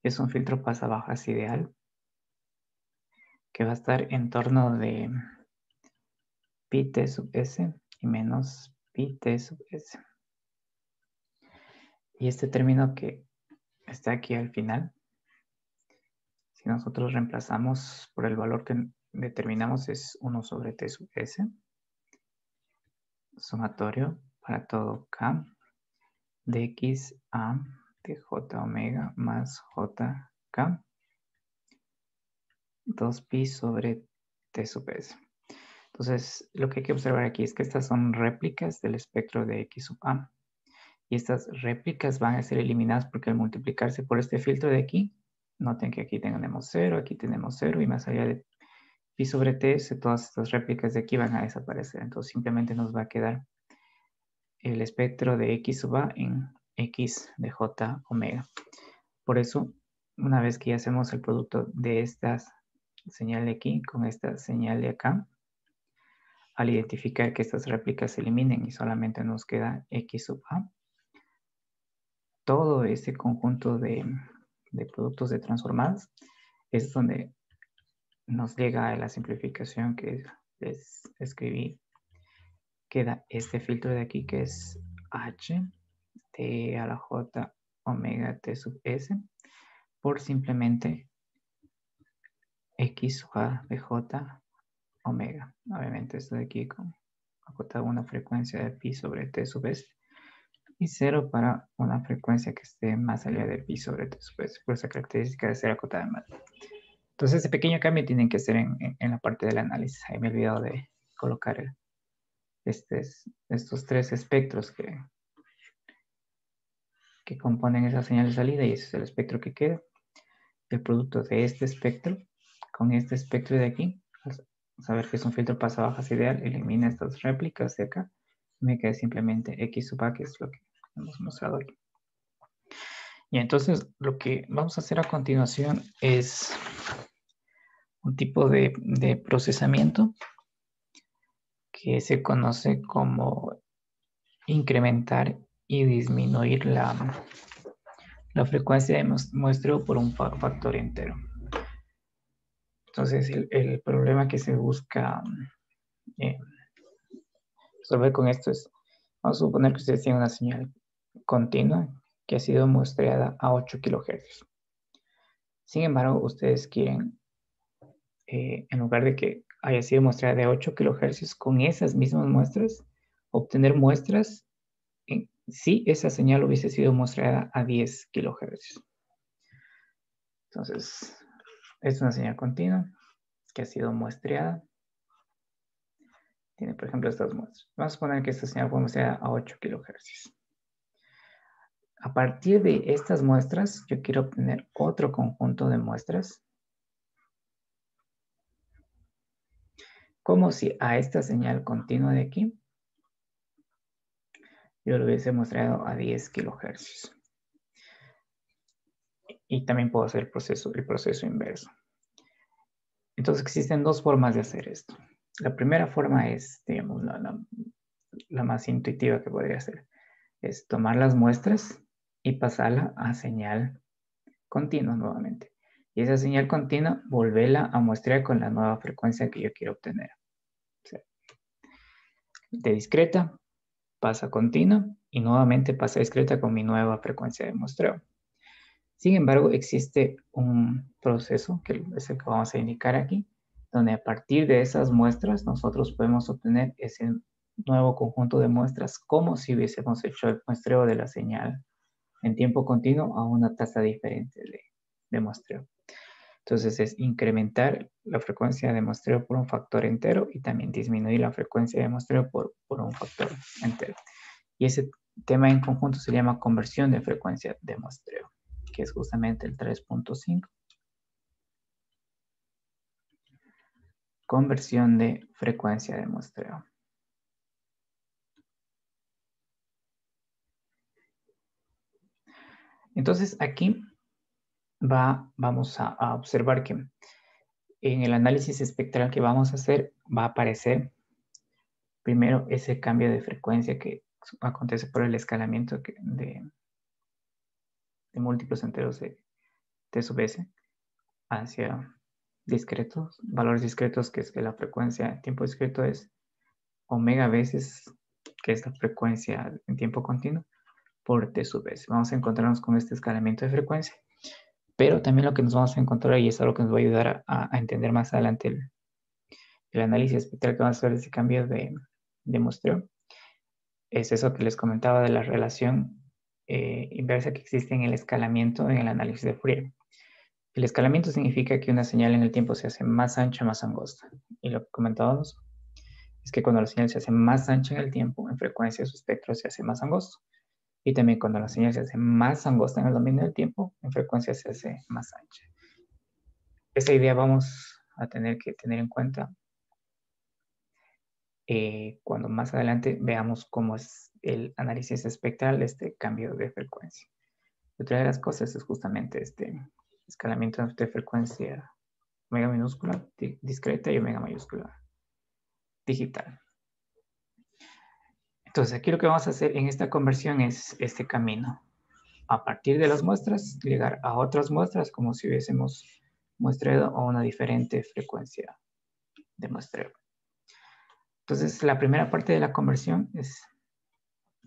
es un filtro pasa-bajas ideal que va a estar en torno de pi t sub s y menos pi t sub s. Y este término que está aquí al final, si nosotros reemplazamos por el valor que determinamos, es 1 sobre t sub s, sumatorio para todo k de x a de j omega más jk 2pi sobre t sub s. Entonces, lo que hay que observar aquí es que estas son réplicas del espectro de x sub a. Y estas réplicas van a ser eliminadas porque al multiplicarse por este filtro de aquí, noten que aquí tenemos 0, aquí tenemos 0 y más allá de pi sobre ts, todas estas réplicas de aquí van a desaparecer. Entonces simplemente nos va a quedar el espectro de x sub a en x de j omega. Por eso una vez que ya hacemos el producto de esta señal de aquí con esta señal de acá, al identificar que estas réplicas se eliminen y solamente nos queda X sub A, todo este conjunto de productos de transformadas es donde nos llega a la simplificación que les escribí. Queda este filtro de aquí que es H T a la J omega T sub S por simplemente X sub A de J omega. Obviamente esto de aquí con acotado una frecuencia de pi sobre T sub S y 0 para una frecuencia que esté más allá de pi sobre T sub S, por esa característica de ser acotada en más. Entonces, ese pequeño cambio tienen que ser en la parte del análisis. Ahí me he olvidado de colocar estos tres espectros que componen esa señal de salida y ese es el espectro que queda. El producto de este espectro con este espectro de aquí, saber que es un filtro pasa-bajas ideal, elimina estas réplicas de acá. Me queda simplemente X sub A, que es lo que hemos mostrado aquí. Y entonces lo que vamos a hacer a continuación es un tipo de procesamiento que se conoce como incrementar y disminuir la frecuencia de muestreo por un factor entero. Entonces, el problema que se busca resolver con esto es, vamos a suponer que ustedes tienen una señal continua que ha sido muestreada a 8 kHz. Sin embargo, ustedes quieren, en lugar de que haya sido muestreada de 8 kHz, con esas mismas muestras, obtener muestras si esa señal hubiese sido mostrada a 10 kHz. Entonces, es una señal continua que ha sido muestreada. Tiene, por ejemplo, estas muestras. Vamos a suponer que esta señal fue mostrada a 8 kHz. A partir de estas muestras, yo quiero obtener otro conjunto de muestras. Como si a esta señal continua de aquí, yo lo hubiese mostrado a 10 kHz. Y también puedo hacer el proceso inverso. Entonces existen dos formas de hacer esto. La primera forma es, digamos, la más intuitiva que podría hacer. Es tomar las muestras y pasarla a señal continua nuevamente. Y esa señal continua, volverla a muestrear con la nueva frecuencia que yo quiero obtener. O sea, de discreta pasa a continua y nuevamente pasa a discreta con mi nueva frecuencia de muestreo. Sin embargo, existe un proceso, que es el que vamos a indicar aquí, donde a partir de esas muestras nosotros podemos obtener ese nuevo conjunto de muestras como si hubiésemos hecho el muestreo de la señal en tiempo continuo a una tasa diferente de muestreo. Entonces es incrementar la frecuencia de muestreo por un factor entero y también disminuir la frecuencia de muestreo por un factor entero. Y ese tema en conjunto se llama conversión de frecuencia de muestreo, que es justamente el 3.5. Conversión de frecuencia de muestreo. Entonces aquí vamos a observar que en el análisis espectral que vamos a hacer va a aparecer primero ese cambio de frecuencia que acontece por el escalamiento de múltiplos enteros de T sub S hacia discretos, valores discretos, que es que la frecuencia en tiempo discreto es omega veces, que es la frecuencia en tiempo continuo, por T sub S. Vamos a encontrarnos con este escalamiento de frecuencia, pero también lo que nos vamos a encontrar, y es algo que nos va a ayudar a entender más adelante el análisis espectral que vamos a hacer de ese cambio de muestreo, es eso que les comentaba de la relación inversa que existe en el escalamiento en el análisis de Fourier. El escalamiento significa que una señal en el tiempo se hace más ancha, más angosta. Y lo que comentábamos es que cuando la señal se hace más ancha en el tiempo, en frecuencia su espectro se hace más angosto. Y también cuando la señal se hace más angosta en el dominio del tiempo, en frecuencia se hace más ancha. Esa idea vamos a tener que tener en cuenta cuando más adelante veamos cómo es el análisis espectral de este cambio de frecuencia. Otra de las cosas es justamente Escalamiento de frecuencia omega minúscula, discreta y omega mayúscula, digital. Entonces, aquí lo que vamos a hacer en esta conversión es este camino. A partir de las muestras, llegar a otras muestras como si hubiésemos muestreo a una diferente frecuencia de muestreo. Entonces, la primera parte de la conversión es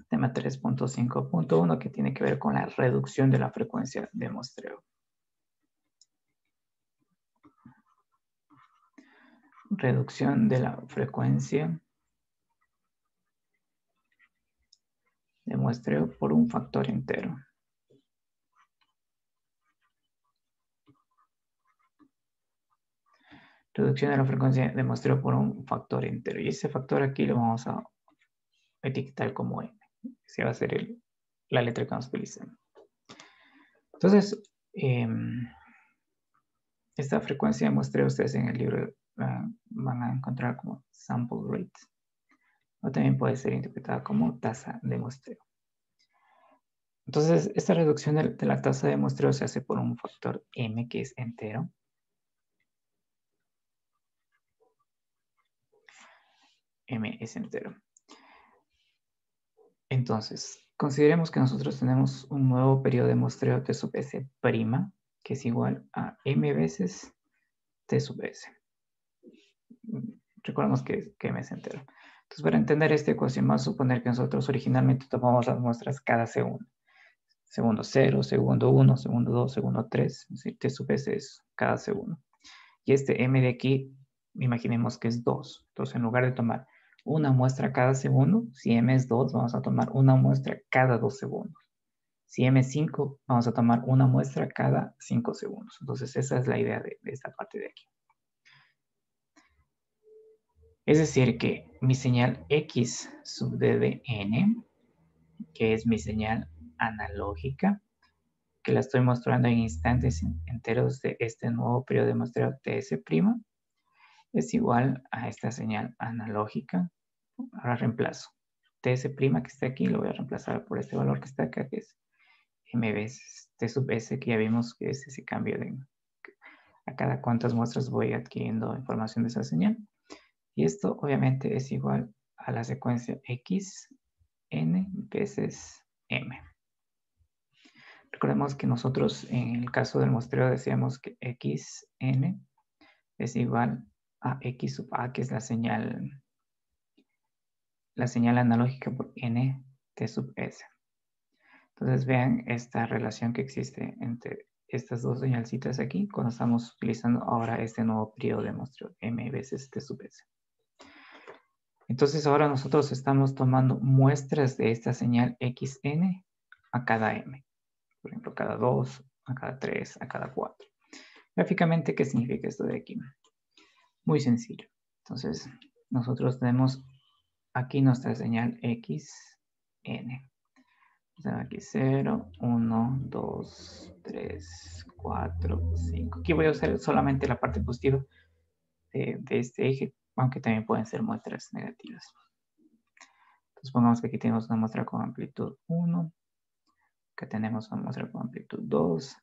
tema 3.5.1 que tiene que ver con la reducción de la frecuencia de muestreo. Reducción de la frecuencia de muestreo por un factor entero. Reducción de la frecuencia de muestreo por un factor entero. Y ese factor aquí lo vamos a etiquetar como M. Esa va a ser la letra que vamos a utilizar. Entonces, esta frecuencia de muestreo ustedes en el libro van a encontrar como sample rate. O también puede ser interpretada como tasa de muestreo. Entonces, esta reducción de la tasa de muestreo se hace por un factor M que es entero. M es entero. Entonces, consideremos que nosotros tenemos un nuevo periodo de muestreo T sub S', que es igual a M veces T sub S. Recordemos que M es entero. Entonces, para entender esta ecuación, vamos a suponer que nosotros originalmente tomamos las muestras cada segundo. Segundo 0, segundo 1, segundo 2, segundo 3. T sub S es cada segundo. Y este M de aquí, imaginemos que es 2. Entonces, en lugar de tomar una muestra cada segundo, si M es 2, vamos a tomar una muestra cada 2 segundos. Si M es 5, vamos a tomar una muestra cada 5 segundos. Entonces, esa es la idea de esta parte de aquí. Es decir, que mi señal X sub D de N, que es mi señal analógica, que la estoy mostrando en instantes enteros de este nuevo periodo de muestreo TS', es igual a esta señal analógica. Ahora reemplazo. TS' que está aquí lo voy a reemplazar por este valor que está acá, que es M veces T sub S, que ya vimos que es ese cambio de a cada cuántas muestras voy adquiriendo información de esa señal. Y esto obviamente es igual a la secuencia X, N veces M. Recordemos que nosotros en el caso del muestreo decíamos que Xn es igual a X sub A, que es la señal analógica por N T sub S. Entonces vean esta relación que existe entre estas dos señalcitas aquí cuando estamos utilizando ahora este nuevo periodo de muestreo M veces T sub S. Entonces ahora nosotros estamos tomando muestras de esta señal Xn a cada M. Por ejemplo, cada 2, a cada 3, a cada 4. Gráficamente, ¿qué significa esto de aquí? Muy sencillo. Entonces, nosotros tenemos aquí nuestra señal Xn. O sea, aquí 0, 1, 2, 3, 4, 5. Aquí voy a usar solamente la parte positiva de este eje, aunque también pueden ser muestras negativas. Entonces, pongamos que aquí tenemos una muestra con amplitud 1. Acá tenemos una muestra con amplitud 2.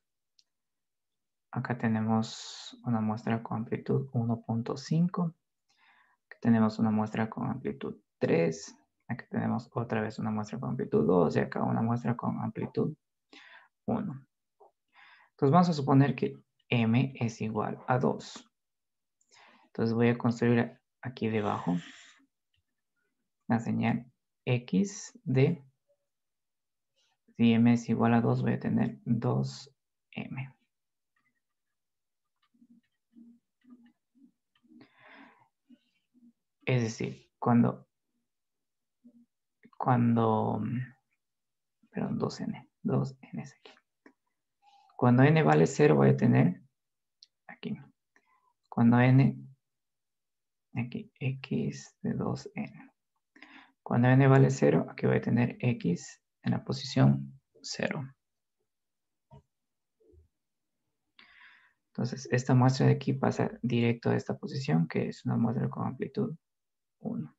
Acá tenemos una muestra con amplitud 1.5. Acá tenemos una muestra con amplitud 3. Acá tenemos otra vez una muestra con amplitud 2 y acá una muestra con amplitud 1. Entonces vamos a suponer que M es igual a 2. Entonces voy a construir aquí debajo la señal X de, si M es igual a 2, voy a tener 2M. Es decir, cuando, perdón, 2N es aquí. Cuando N vale 0 voy a tener aquí. Cuando N, aquí, X de 2N. Cuando N vale 0, aquí voy a tener X en la posición 0. Entonces, esta muestra de aquí pasa directo a esta posición, que es una muestra con amplitud 1.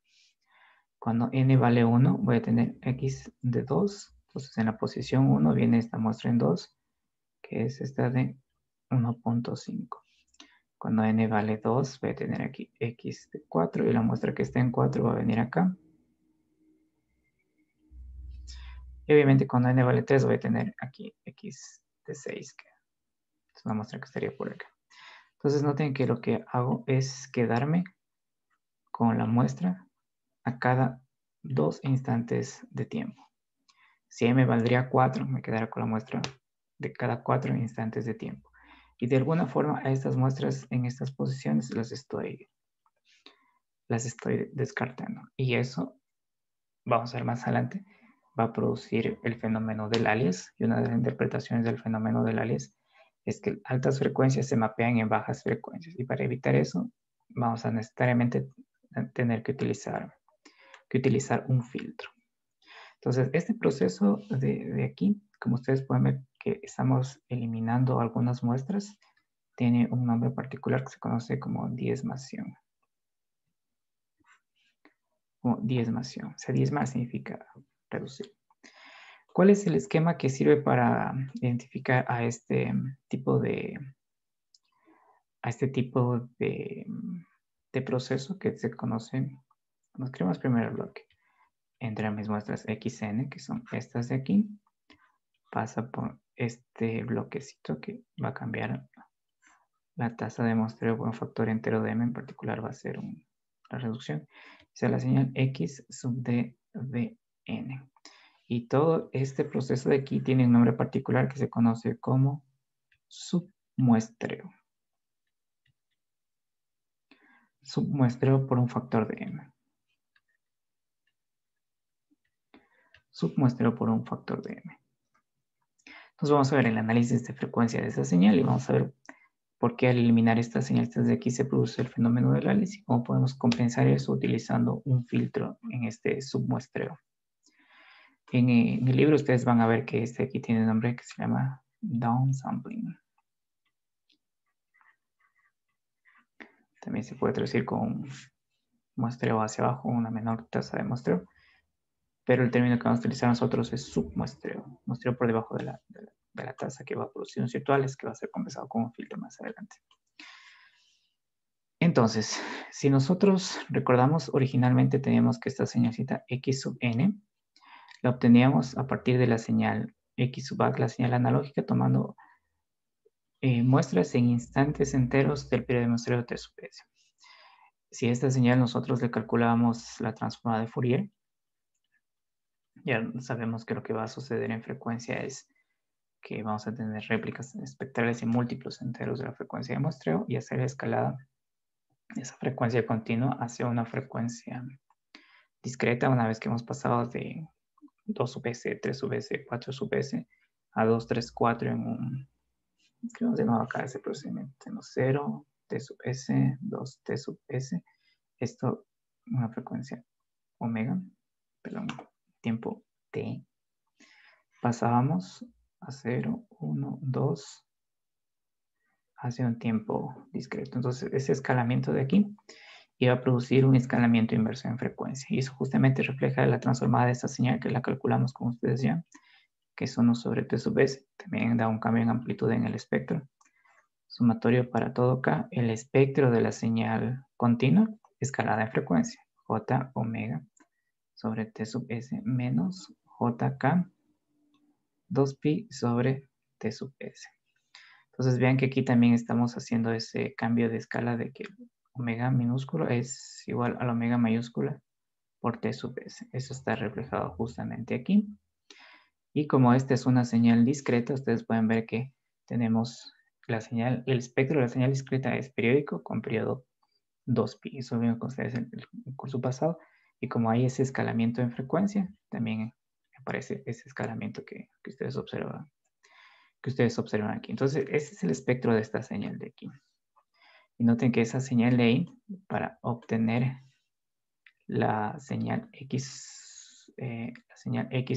Cuando N vale 1, voy a tener X de 2. Entonces, en la posición 1 viene esta muestra en 2, que es esta de 1.5. Cuando n vale 2, voy a tener aquí x de 4 y la muestra que está en 4 va a venir acá. Y obviamente cuando n vale 3 voy a tener aquí x de 6, que es una muestra que estaría por acá. Entonces noten que lo que hago es quedarme con la muestra a cada 2 instantes de tiempo. Si m valdría 4, me quedará con la muestra de cada 4 instantes de tiempo. Y de alguna forma a estas muestras en estas posiciones las estoy descartando. Y eso, vamos a ver más adelante, va a producir el fenómeno del alias. Y una de las interpretaciones del fenómeno del alias es que altas frecuencias se mapean en bajas frecuencias. Y para evitar eso, vamos a necesariamente tener que utilizar un filtro. Entonces, este proceso de aquí, como ustedes pueden ver que estamos eliminando algunas muestras, tiene un nombre particular que se conoce como diezmación. O diezmación. O sea, diezmar significa reducir. ¿Cuál es el esquema que sirve para identificar a este tipo de proceso que se conoce? Nos creamos primero el bloque. Entre mis muestras XN, que son estas de aquí, pasa por este bloquecito que va a cambiar la tasa de muestreo por un factor entero de m, en particular va a ser la reducción. O sea, la señal X sub D de N. Y todo este proceso de aquí tiene un nombre particular que se conoce como submuestreo. Submuestreo por un factor de m. Submuestreo por un factor de m. Entonces vamos a ver el análisis de frecuencia de esa señal y vamos a ver por qué al eliminar estas señales de aquí se produce el fenómeno del alias y cómo podemos compensar eso utilizando un filtro en este submuestreo. En el libro ustedes van a ver que este aquí tiene un nombre que se llama downsampling. También se puede traducir con muestreo hacia abajo, una menor tasa de muestreo. Pero el término que vamos a utilizar nosotros es submuestreo. Muestreo por debajo de la tasa que va a producir un virtuales que va a ser compensado con un filtro más adelante. Entonces, si nosotros recordamos, originalmente teníamos que esta señalcita X sub n la obteníamos a partir de la señal X sub A, la señal analógica, tomando muestras en instantes enteros del periodo de muestreo T sub S. Si esta señal nosotros le calculábamos la transformada de Fourier, ya sabemos que lo que va a suceder en frecuencia es que vamos a tener réplicas espectrales en múltiplos enteros de la frecuencia de muestreo y hacer la escalada de esa frecuencia continua hacia una frecuencia discreta una vez que hemos pasado de 2 sub S, 3 sub S, 4 sub S a 2, 3, 4 en un... Escribimos de nuevo acá ese procedimiento. Tenemos 0, T sub S, 2, T sub S. Esto, una frecuencia omega, perdón, tiempo T. Pasábamos a 0, 1, 2, hacia un tiempo discreto. Entonces, ese escalamiento de aquí iba a producir un escalamiento inverso en frecuencia. Y eso justamente refleja la transformada de esta señal que la calculamos, como ustedes ya, que es 1 sobre T sub S. También da un cambio en amplitud en el espectro. Sumatorio para todo K, el espectro de la señal continua escalada en frecuencia. J omega sobre T sub S menos JK 2pi sobre T sub S. Entonces vean que aquí también estamos haciendo ese cambio de escala de que omega minúsculo es igual a la omega mayúscula por T sub S. Eso está reflejado justamente aquí. Y como esta es una señal discreta, ustedes pueden ver que tenemos la señal, el espectro de la señal discreta es periódico con periodo 2pi. Eso vimos con ustedes en el curso pasado. Y como hay ese escalamiento en frecuencia, también aparece ese escalamiento que ustedes observan. Aquí. Entonces, ese es el espectro de esta señal de aquí. Y noten que esa señal de ahí, para obtener la señal X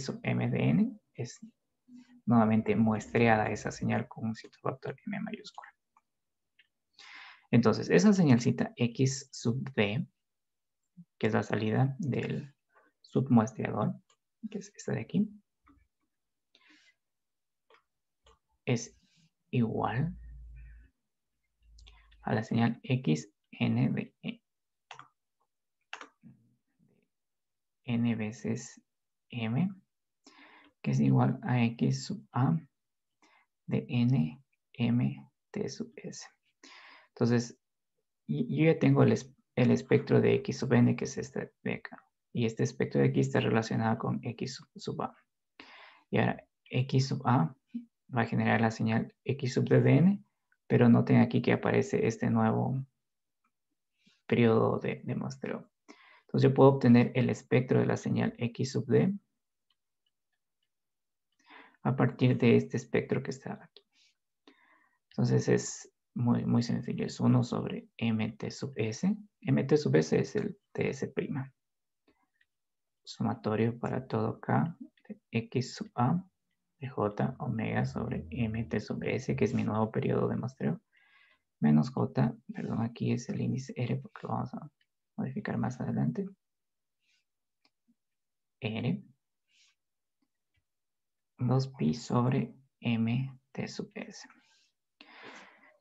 sub m de n, es nuevamente muestreada esa señal con un cierto factor m mayúscula. Entonces, esa señalcita X sub d, que es la salida del submuestreador, que es esta de aquí, es igual a la señal x n de n veces m, que es igual a x sub a de n m t sub s. Entonces, yo ya tengo el espectro de x sub n, que es este de acá. Y este espectro de aquí está relacionado con x sub a. Y ahora x sub a va a generar la señal x sub d de n, pero noten aquí que aparece este nuevo periodo de muestreo. Entonces yo puedo obtener el espectro de la señal x sub d a partir de este espectro que está aquí. Entonces es muy sencillo. Es 1 sobre mt sub s. Mt sub s es el ts'. Sumatorio para todo k de x sub a de j omega sobre mt sub s, que es mi nuevo periodo de muestreo, menos j, perdón, aquí es el índice r porque lo vamos a modificar más adelante. R 2pi sobre mt sub s.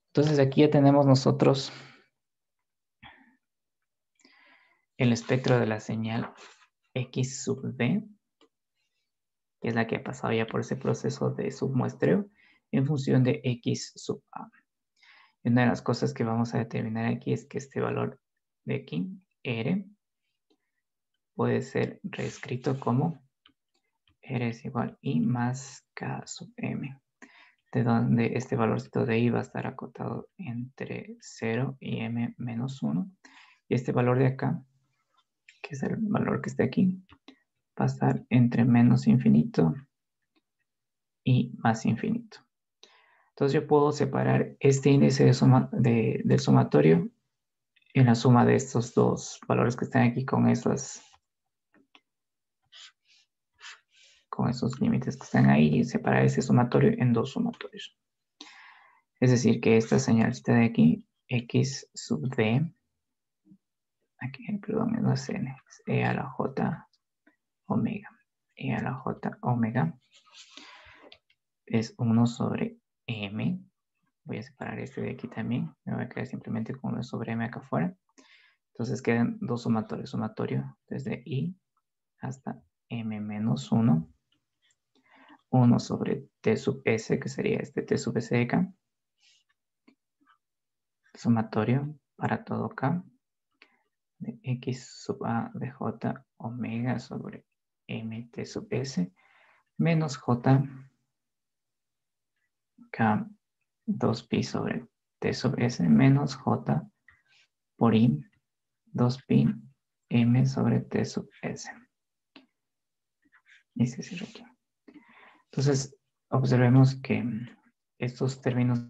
Entonces aquí ya tenemos nosotros el espectro de la señal x sub d, que es la que ha pasado ya por ese proceso de submuestreo, en función de x sub a. Y una de las cosas que vamos a determinar aquí es que este valor de aquí, r, puede ser reescrito como r es igual I más k sub m, de donde este valorcito de I va a estar acotado entre 0 y m menos 1. Y este valor de acá, que es el valor que está aquí, va a estar entre menos infinito y más infinito. Entonces yo puedo separar este índice del sumatorio en la suma de estos dos valores que están aquí con esos límites que están ahí, y separar ese sumatorio en dos sumatorios. Es decir, que esta señalcita de aquí, x sub d, aquí, perdón, no es n, es e a la j omega. E a la j omega es 1 sobre m. Voy a separar este de aquí también. Me voy a quedar simplemente con 1 sobre m acá afuera. Entonces quedan dos sumatorios. Sumatorio desde i hasta m menos 1. 1 sobre t sub s, que sería este t sub s de acá. Sumatorio para todo k de x sub a de j omega sobre mt sub s menos j k 2pi sobre t sub s menos j por i 2pi m sobre t sub s. Y se cierra aquí. Entonces, observemos que estos términos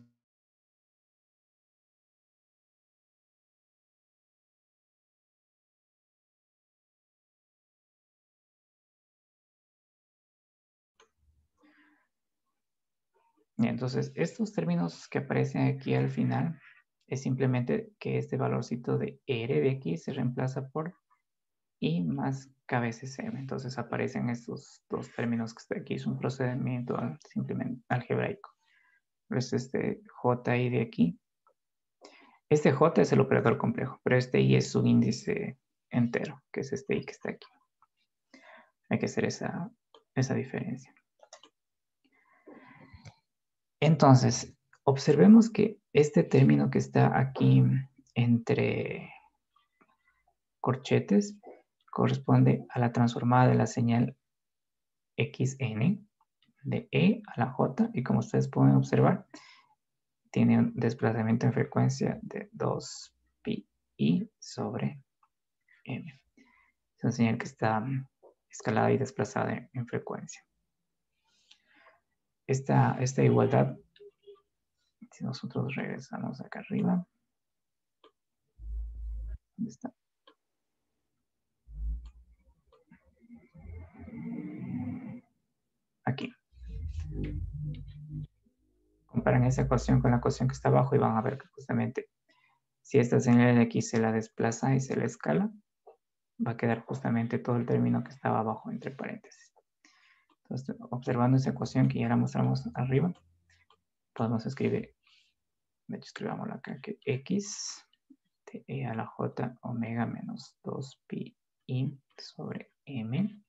entonces, estos términos que aparecen aquí al final es simplemente que este valorcito de r de aquí se reemplaza por i más k veces m. Entonces aparecen estos dos términos que está aquí. Es un procedimiento simplemente algebraico. Pues este ji de aquí. Este j es el operador complejo, pero este i es su índice entero, que es este i que está aquí. Hay que hacer esa diferencia. Entonces, observemos que este término que está aquí entre corchetes corresponde a la transformada de la señal xn de e a la j, y como ustedes pueden observar, tiene un desplazamiento en frecuencia de 2pi sobre m. Es una señal que está escalada y desplazada en frecuencia. Esta igualdad, si nosotros regresamos acá arriba, ¿dónde está? Aquí. Comparan esa ecuación con la ecuación que está abajo y van a ver que justamente si esta señal de aquí se la desplaza y se la escala, va a quedar justamente todo el término que estaba abajo entre paréntesis. Entonces, observando esa ecuación que ya la mostramos arriba, podemos escribir De hecho, escribámoslo acá, que X de E a la J omega menos 2pi I sobre M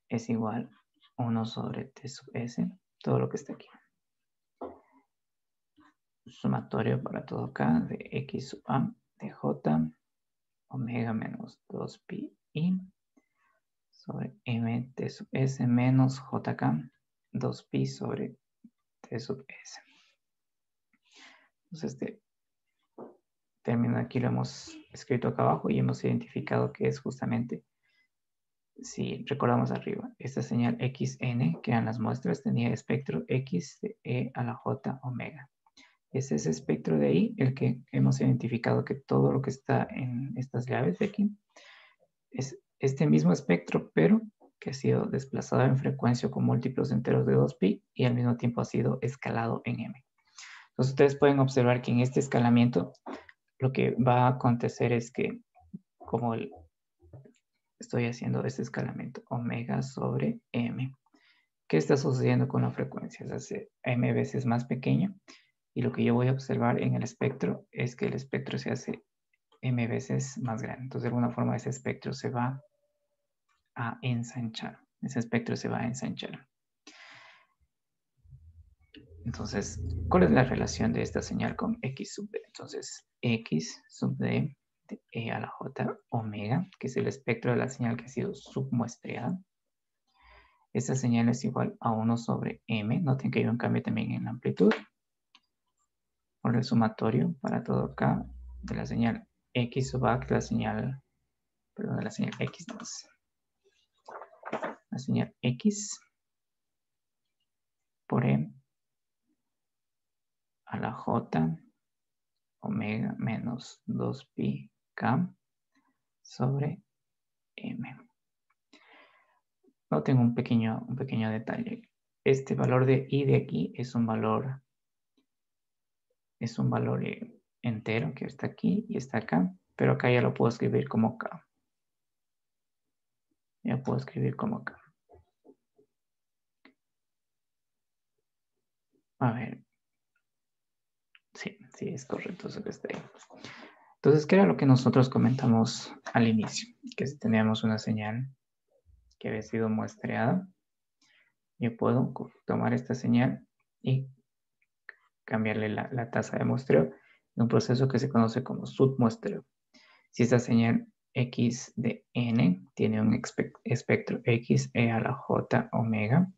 es igual a 1 sobre T sub S, todo lo que está aquí. Sumatorio para todo acá de X sub A de J omega menos 2pi I sobre M T sub S menos JK 2pi sobre T sub S. Entonces, este término aquí lo hemos escrito acá abajo y hemos identificado que es justamente, si recordamos arriba, esta señal XN, que eran las muestras, tenía espectro X de E a la J omega. Es ese espectro de ahí el que hemos identificado que todo lo que está en estas llaves de aquí es este mismo espectro, pero que ha sido desplazado en frecuencia con múltiplos enteros de 2pi y al mismo tiempo ha sido escalado en M. Entonces ustedes pueden observar que en este escalamiento lo que va a acontecer es que, como estoy haciendo este escalamiento, omega sobre M, ¿qué está sucediendo con la frecuencia? Se hace M veces más pequeño y lo que yo voy a observar en el espectro es que el espectro se hace M veces más grande. Entonces, de alguna forma, ese espectro se va a ensanchar. Ese espectro se va a ensanchar. Entonces, ¿cuál es la relación de esta señal con X sub D? Entonces, X sub D de E a la J omega, que es el espectro de la señal que ha sido submuestreada. Esta señal es igual a 1 sobre M. Noten que hay un cambio también en la amplitud. Por el sumatorio para todo acá de la señal X sub A, que es la señal, perdón, de la señal X más. La señal X por E a la J omega menos 2pi K sobre M. Noten un pequeño detalle. Este valor de I de aquí es un valor entero que está aquí y está acá, pero acá ya lo puedo escribir como K. Ya puedo escribir como K. A ver. Sí, es correcto eso que está ahí. Entonces, ¿qué era lo que nosotros comentamos al inicio? Que si teníamos una señal que había sido muestreada, yo puedo tomar esta señal y cambiarle la tasa de muestreo en un proceso que se conoce como submuestreo. Si esta señal X de N tiene un espectro X e a la J omega,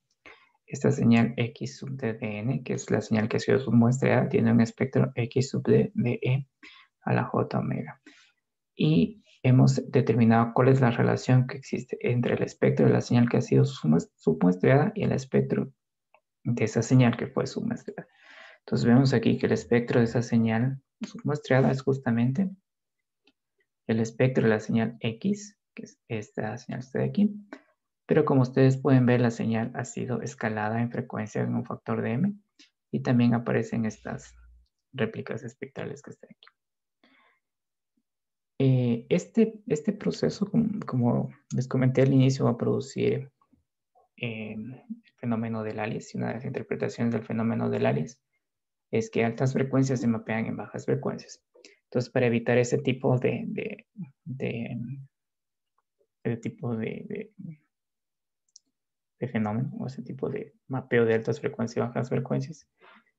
esta señal X sub D de N, que es la señal que ha sido submuestreada, tiene un espectro X sub D de E a la J omega. Y hemos determinado cuál es la relación que existe entre el espectro de la señal que ha sido submuestreada y el espectro de esa señal que fue submuestreada. Entonces vemos aquí que el espectro de esa señal submuestreada es justamente el espectro de la señal X, que es esta señal que está de aquí. Pero como ustedes pueden ver, la señal ha sido escalada en frecuencia en un factor de M y también aparecen estas réplicas espectrales que están aquí. Este proceso, como les comenté al inicio, va a producir el fenómeno del alias. Y una de las interpretaciones del fenómeno del alias es que altas frecuencias se mapean en bajas frecuencias. Entonces, para evitar ese tipo de fenómeno o ese tipo de mapeo de altas frecuencias y bajas frecuencias,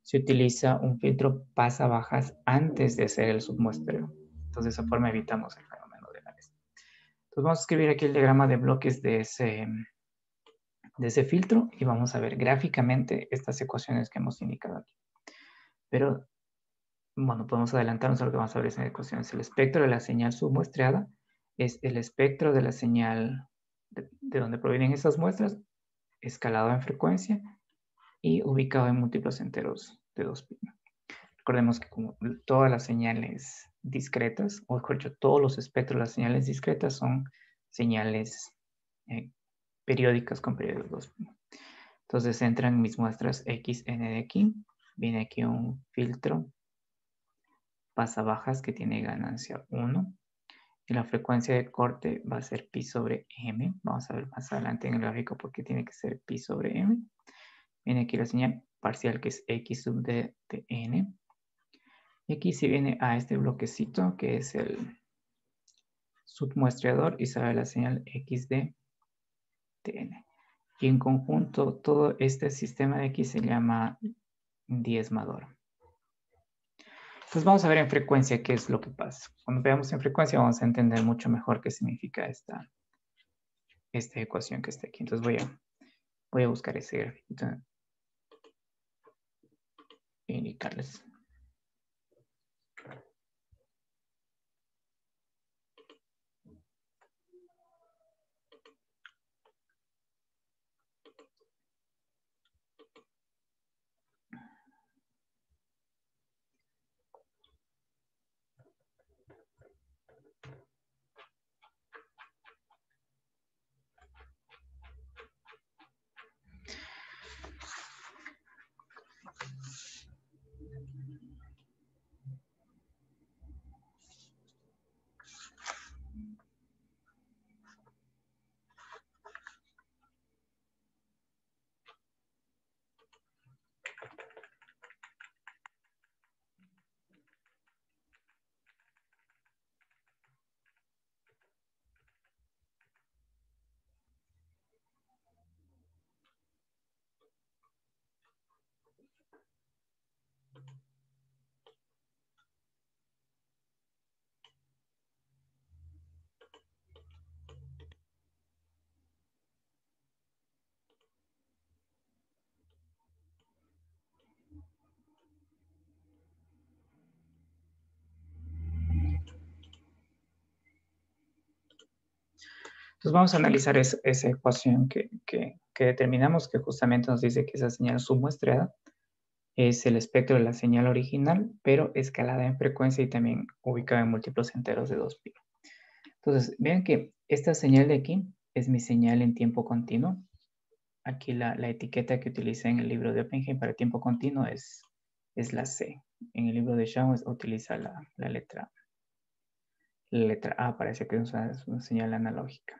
se utiliza un filtro pasa-bajas antes de hacer el submuestreo. Entonces, de esa forma evitamos el fenómeno de alias. Entonces, vamos a escribir aquí el diagrama de bloques de ese filtro y vamos a ver gráficamente estas ecuaciones que hemos indicado aquí. Pero, bueno, podemos adelantarnos a lo que vamos a ver en ecuaciones. El espectro de la señal submuestreada es el espectro de la señal de donde provienen esas muestras, escalado en frecuencia y ubicado en múltiplos enteros de 2pi. Recordemos que como todas las señales discretas, o mejor dicho, todos los espectros de las señales discretas son señales periódicas con periodos 2pi. Entonces entran mis muestras XN de aquí. Viene aquí un filtro pasa-bajas que tiene ganancia 1. Y la frecuencia de corte va a ser pi sobre m. Vamos a ver más adelante en el gráfico por qué tiene que ser pi sobre m. Viene aquí la señal parcial que es X sub D de N. Y aquí se viene a este bloquecito que es el submuestreador y sale la señal X de TN. Y en conjunto todo este sistema de X se llama diezmador. Entonces vamos a ver en frecuencia qué es lo que pasa. Cuando veamos en frecuencia vamos a entender mucho mejor qué significa esta ecuación que está aquí. Entonces voy a buscar ese grafiquito e indicarles. Entonces vamos a analizar esa ecuación que determinamos que justamente nos dice que esa señal submuestreada es el espectro de la señal original, pero escalada en frecuencia y también ubicada en múltiplos enteros de 2pi. Entonces, vean que esta señal de aquí es mi señal en tiempo continuo. Aquí la etiqueta que utilicé en el libro de Oppenheim para tiempo continuo es la C. En el libro de Shaw utiliza la letra A, parece que es una señal analógica.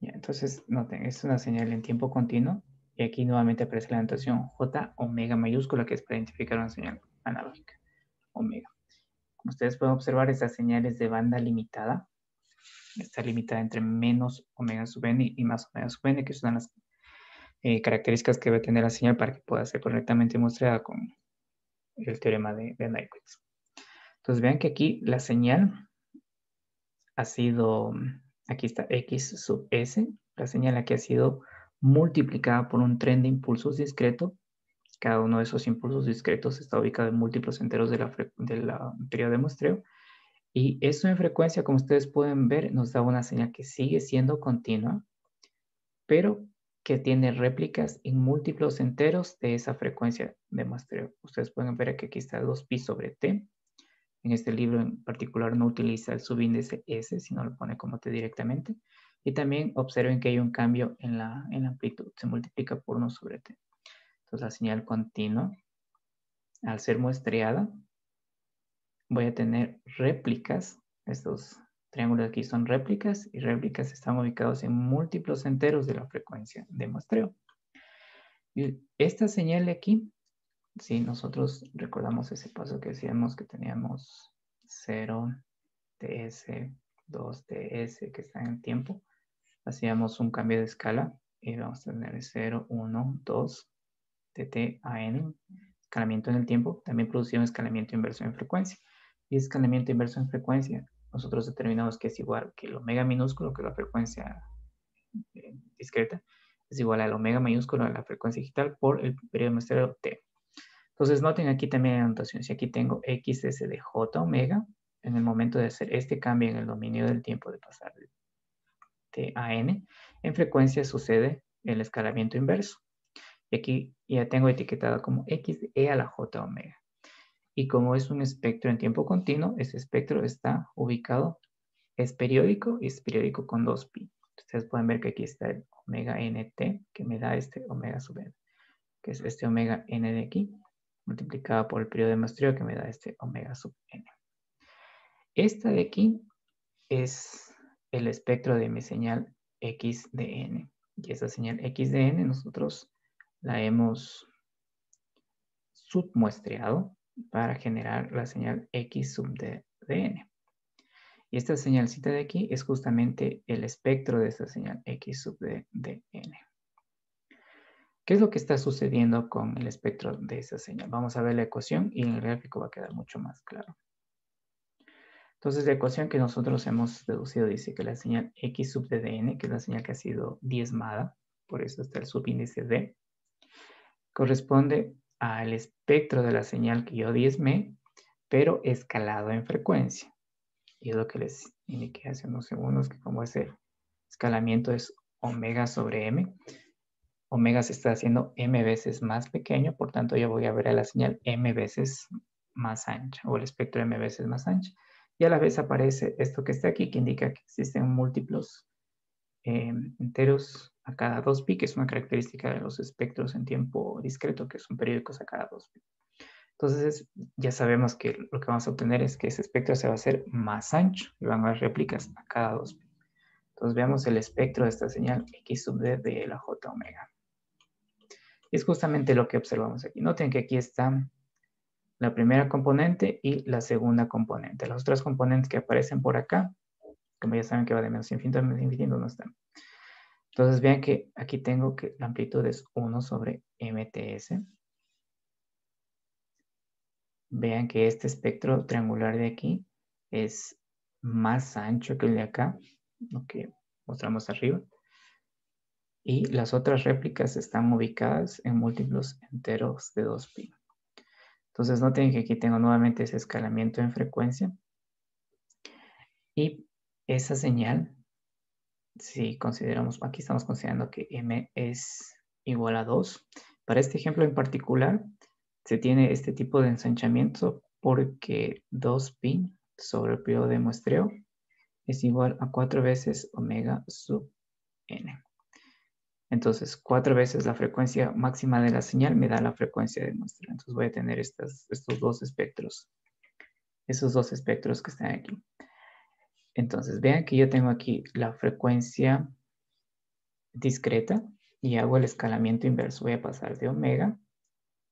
Ya, entonces, noten, es una señal en tiempo continuo y aquí nuevamente aparece la notación J omega mayúscula, que es para identificar una señal analógica, omega. Como ustedes pueden observar, esta señal es de banda limitada. Está limitada entre menos omega sub n y más omega sub n, que son las características que debe tener la señal para que pueda ser correctamente mostrada con el teorema de Nyquist. Entonces vean que aquí la señal ha sido, aquí está X sub S, la señal aquí ha sido multiplicada por un tren de impulsos discreto. Cada uno de esos impulsos discretos está ubicado en múltiplos enteros de la periodo de muestreo. Y eso en frecuencia, como ustedes pueden ver, nos da una señal que sigue siendo continua, pero que tiene réplicas en múltiplos enteros de esa frecuencia de muestreo. Ustedes pueden ver que aquí está 2pi sobre t. En este libro en particular no utiliza el subíndice S, sino lo pone como t directamente. Y también observen que hay un cambio en la amplitud, se multiplica por 1 sobre t. Entonces la señal continua, al ser muestreada, voy a tener réplicas. Estos triángulos aquí son réplicas y réplicas están ubicados en múltiplos enteros de la frecuencia de muestreo. Y esta señal de aquí, si nosotros recordamos ese paso que decíamos que teníamos 0, ts, 2, ts que están en tiempo, hacíamos un cambio de escala y vamos a tener 0, 1, 2, tt a n, escalamiento en el tiempo. También producía un escalamiento inverso en frecuencia. Y escalamiento inverso en frecuencia, nosotros determinamos que es igual que el omega minúsculo, que es la frecuencia discreta, es igual al omega mayúsculo a la frecuencia digital por el periodo de muestreo t. Entonces noten aquí también la anotación. Si aquí tengo xs de j omega, en el momento de hacer este cambio en el dominio del tiempo de pasar de t a n, en frecuencia sucede el escalamiento inverso. Y aquí ya tengo etiquetado como x de e a la j omega. Y como es un espectro en tiempo continuo, ese espectro está ubicado, es periódico y es periódico con 2pi. Ustedes pueden ver que aquí está el omega nt, que me da este omega sub n, que es este omega n de aquí, multiplicado por el periodo de muestreo, que me da este omega sub n. Esta de aquí es el espectro de mi señal x de n. Y esa señal X de N nosotros la hemos submuestreado para generar la señal X sub de N. Y esta señalcita de aquí es justamente el espectro de esta señal X sub de N. ¿Qué es lo que está sucediendo con el espectro de esa señal? Vamos a ver la ecuación y en el gráfico va a quedar mucho más claro. Entonces, la ecuación que nosotros hemos deducido dice que la señal X sub de N, que es la señal que ha sido diezmada, por eso está el subíndice D, corresponde al espectro de la señal que yo diezmé, pero escalado en frecuencia. Y es lo que les indiqué hace unos segundos, que como ese escalamiento es omega sobre m, omega se está haciendo m veces más pequeño, por tanto yo voy a ver a la señal m veces más ancha, o el espectro m veces más ancha. Y a la vez aparece esto que está aquí, que indica que existen múltiplos enteros a cada 2pi, que es una característica de los espectros en tiempo discreto, que son periódicos a cada 2pi. Entonces, ya sabemos que lo que vamos a obtener es que ese espectro se va a hacer más ancho y van a haber réplicas a cada 2pi. Entonces, veamos el espectro de esta señal X sub D de la J omega. Y es justamente lo que observamos aquí. Noten que aquí está la primera componente y la segunda componente. Las otras componentes que aparecen por acá, como ya saben que va de menos infinito a menos infinito, no están. Entonces vean que aquí tengo que la amplitud es 1 sobre MTS. Vean que este espectro triangular de aquí es más ancho que el de acá, lo que mostramos arriba. Y las otras réplicas están ubicadas en múltiplos enteros de 2pi. Entonces noten que aquí tengo nuevamente ese escalamiento en frecuencia. Y esa señal, si consideramos, aquí estamos considerando que m es igual a 2. Para este ejemplo en particular, se tiene este tipo de ensanchamiento porque 2pi sobre el periodo de muestreo es igual a 4 veces omega sub n. Entonces, 4 veces la frecuencia máxima de la señal me da la frecuencia de muestreo. Entonces voy a tener estos dos espectros. Esos dos espectros que están aquí. Entonces, vean que yo tengo aquí la frecuencia discreta y hago el escalamiento inverso. Voy a pasar de omega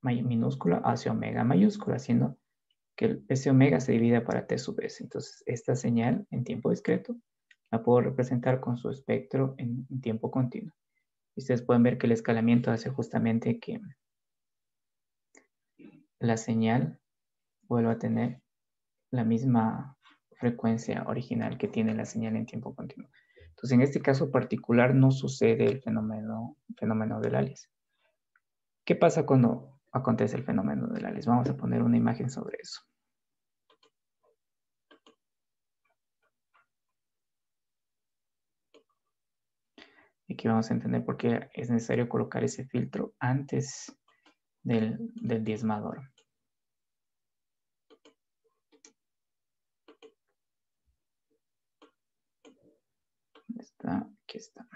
minúscula hacia omega mayúscula, haciendo que ese omega se divida para t sub s. Entonces, esta señal en tiempo discreto la puedo representar con su espectro en tiempo continuo. Y ustedes pueden ver que el escalamiento hace justamente que la señal vuelva a tener la misma frecuencia original que tiene la señal en tiempo continuo. Entonces, en este caso particular no sucede el fenómeno del alias. ¿Qué pasa cuando acontece el fenómeno del alias? Vamos a poner una imagen sobre eso. Aquí vamos a entender por qué es necesario colocar ese filtro antes del diezmador. ¿Dónde está? Aquí está.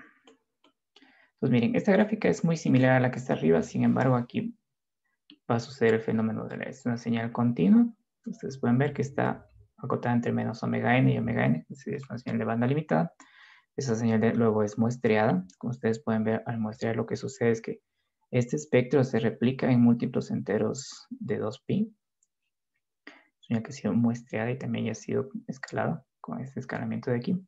Pues miren, esta gráfica es muy similar a la que está arriba, sin embargo aquí va a suceder el fenómeno de la es una señal continua. Ustedes pueden ver que está acotada entre menos omega n y omega n, es decir, es una señal de banda limitada. Esa señal luego es muestreada. Como ustedes pueden ver, al muestrear lo que sucede es que este espectro se replica en múltiplos enteros de 2pi. Señal que ha sido muestreada y también ya ha sido escalada con este escalamiento de aquí.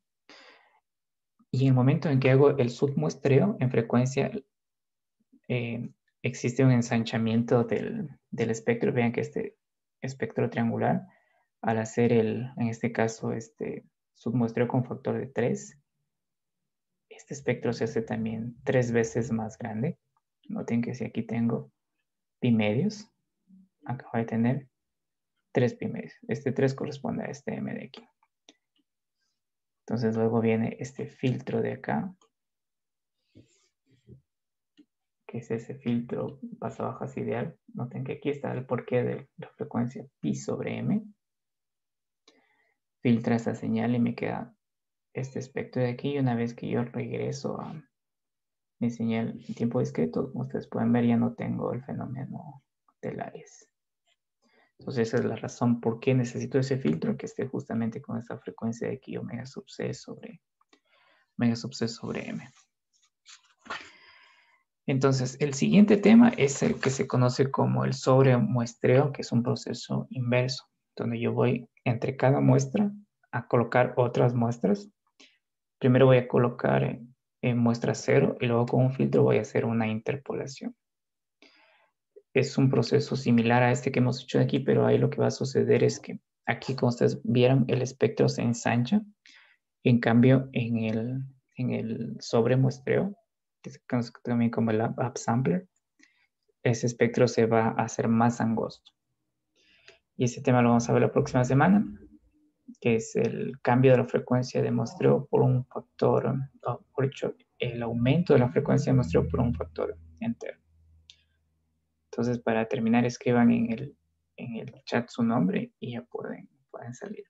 Y en el momento en que hago el submuestreo en frecuencia, existe un ensanchamiento del espectro. Vean que este espectro triangular, al hacer en este caso, submuestreo con factor de 3, este espectro se hace también 3 veces más grande. Noten que si aquí tengo pi medios, acá voy a tener 3 pi medios. Este 3 corresponde a este m de aquí. Entonces luego viene este filtro de acá, que es ese filtro pasa bajas ideal. Noten que aquí está el porqué de la frecuencia pi sobre m. Filtra esta señal y me queda este espectro de aquí. Y una vez que yo regreso a mi señal en tiempo discreto, como ustedes pueden ver, ya no tengo el fenómeno del alias. Entonces esa es la razón por qué necesito ese filtro que esté justamente con esta frecuencia de aquí, omega sub c sobre m. Entonces, el siguiente tema es el que se conoce como el sobremuestreo, que es un proceso inverso, donde yo voy entre cada muestra a colocar otras muestras. Primero voy a colocar muestra 0 y luego con un filtro voy a hacer una interpolación. Es un proceso similar a este que hemos hecho aquí, pero ahí lo que va a suceder es que aquí, como ustedes vieron, el espectro se ensancha. En cambio, en el sobremuestreo, que se conoce también como el upsampler, ese espectro se va a hacer más angosto. Y ese tema lo vamos a ver la próxima semana, que es el cambio de la frecuencia de muestreo por un factor, por hecho, el aumento de la frecuencia de muestreo por un factor entero. Entonces, para terminar, escriban en el chat su nombre y ya pueden salir.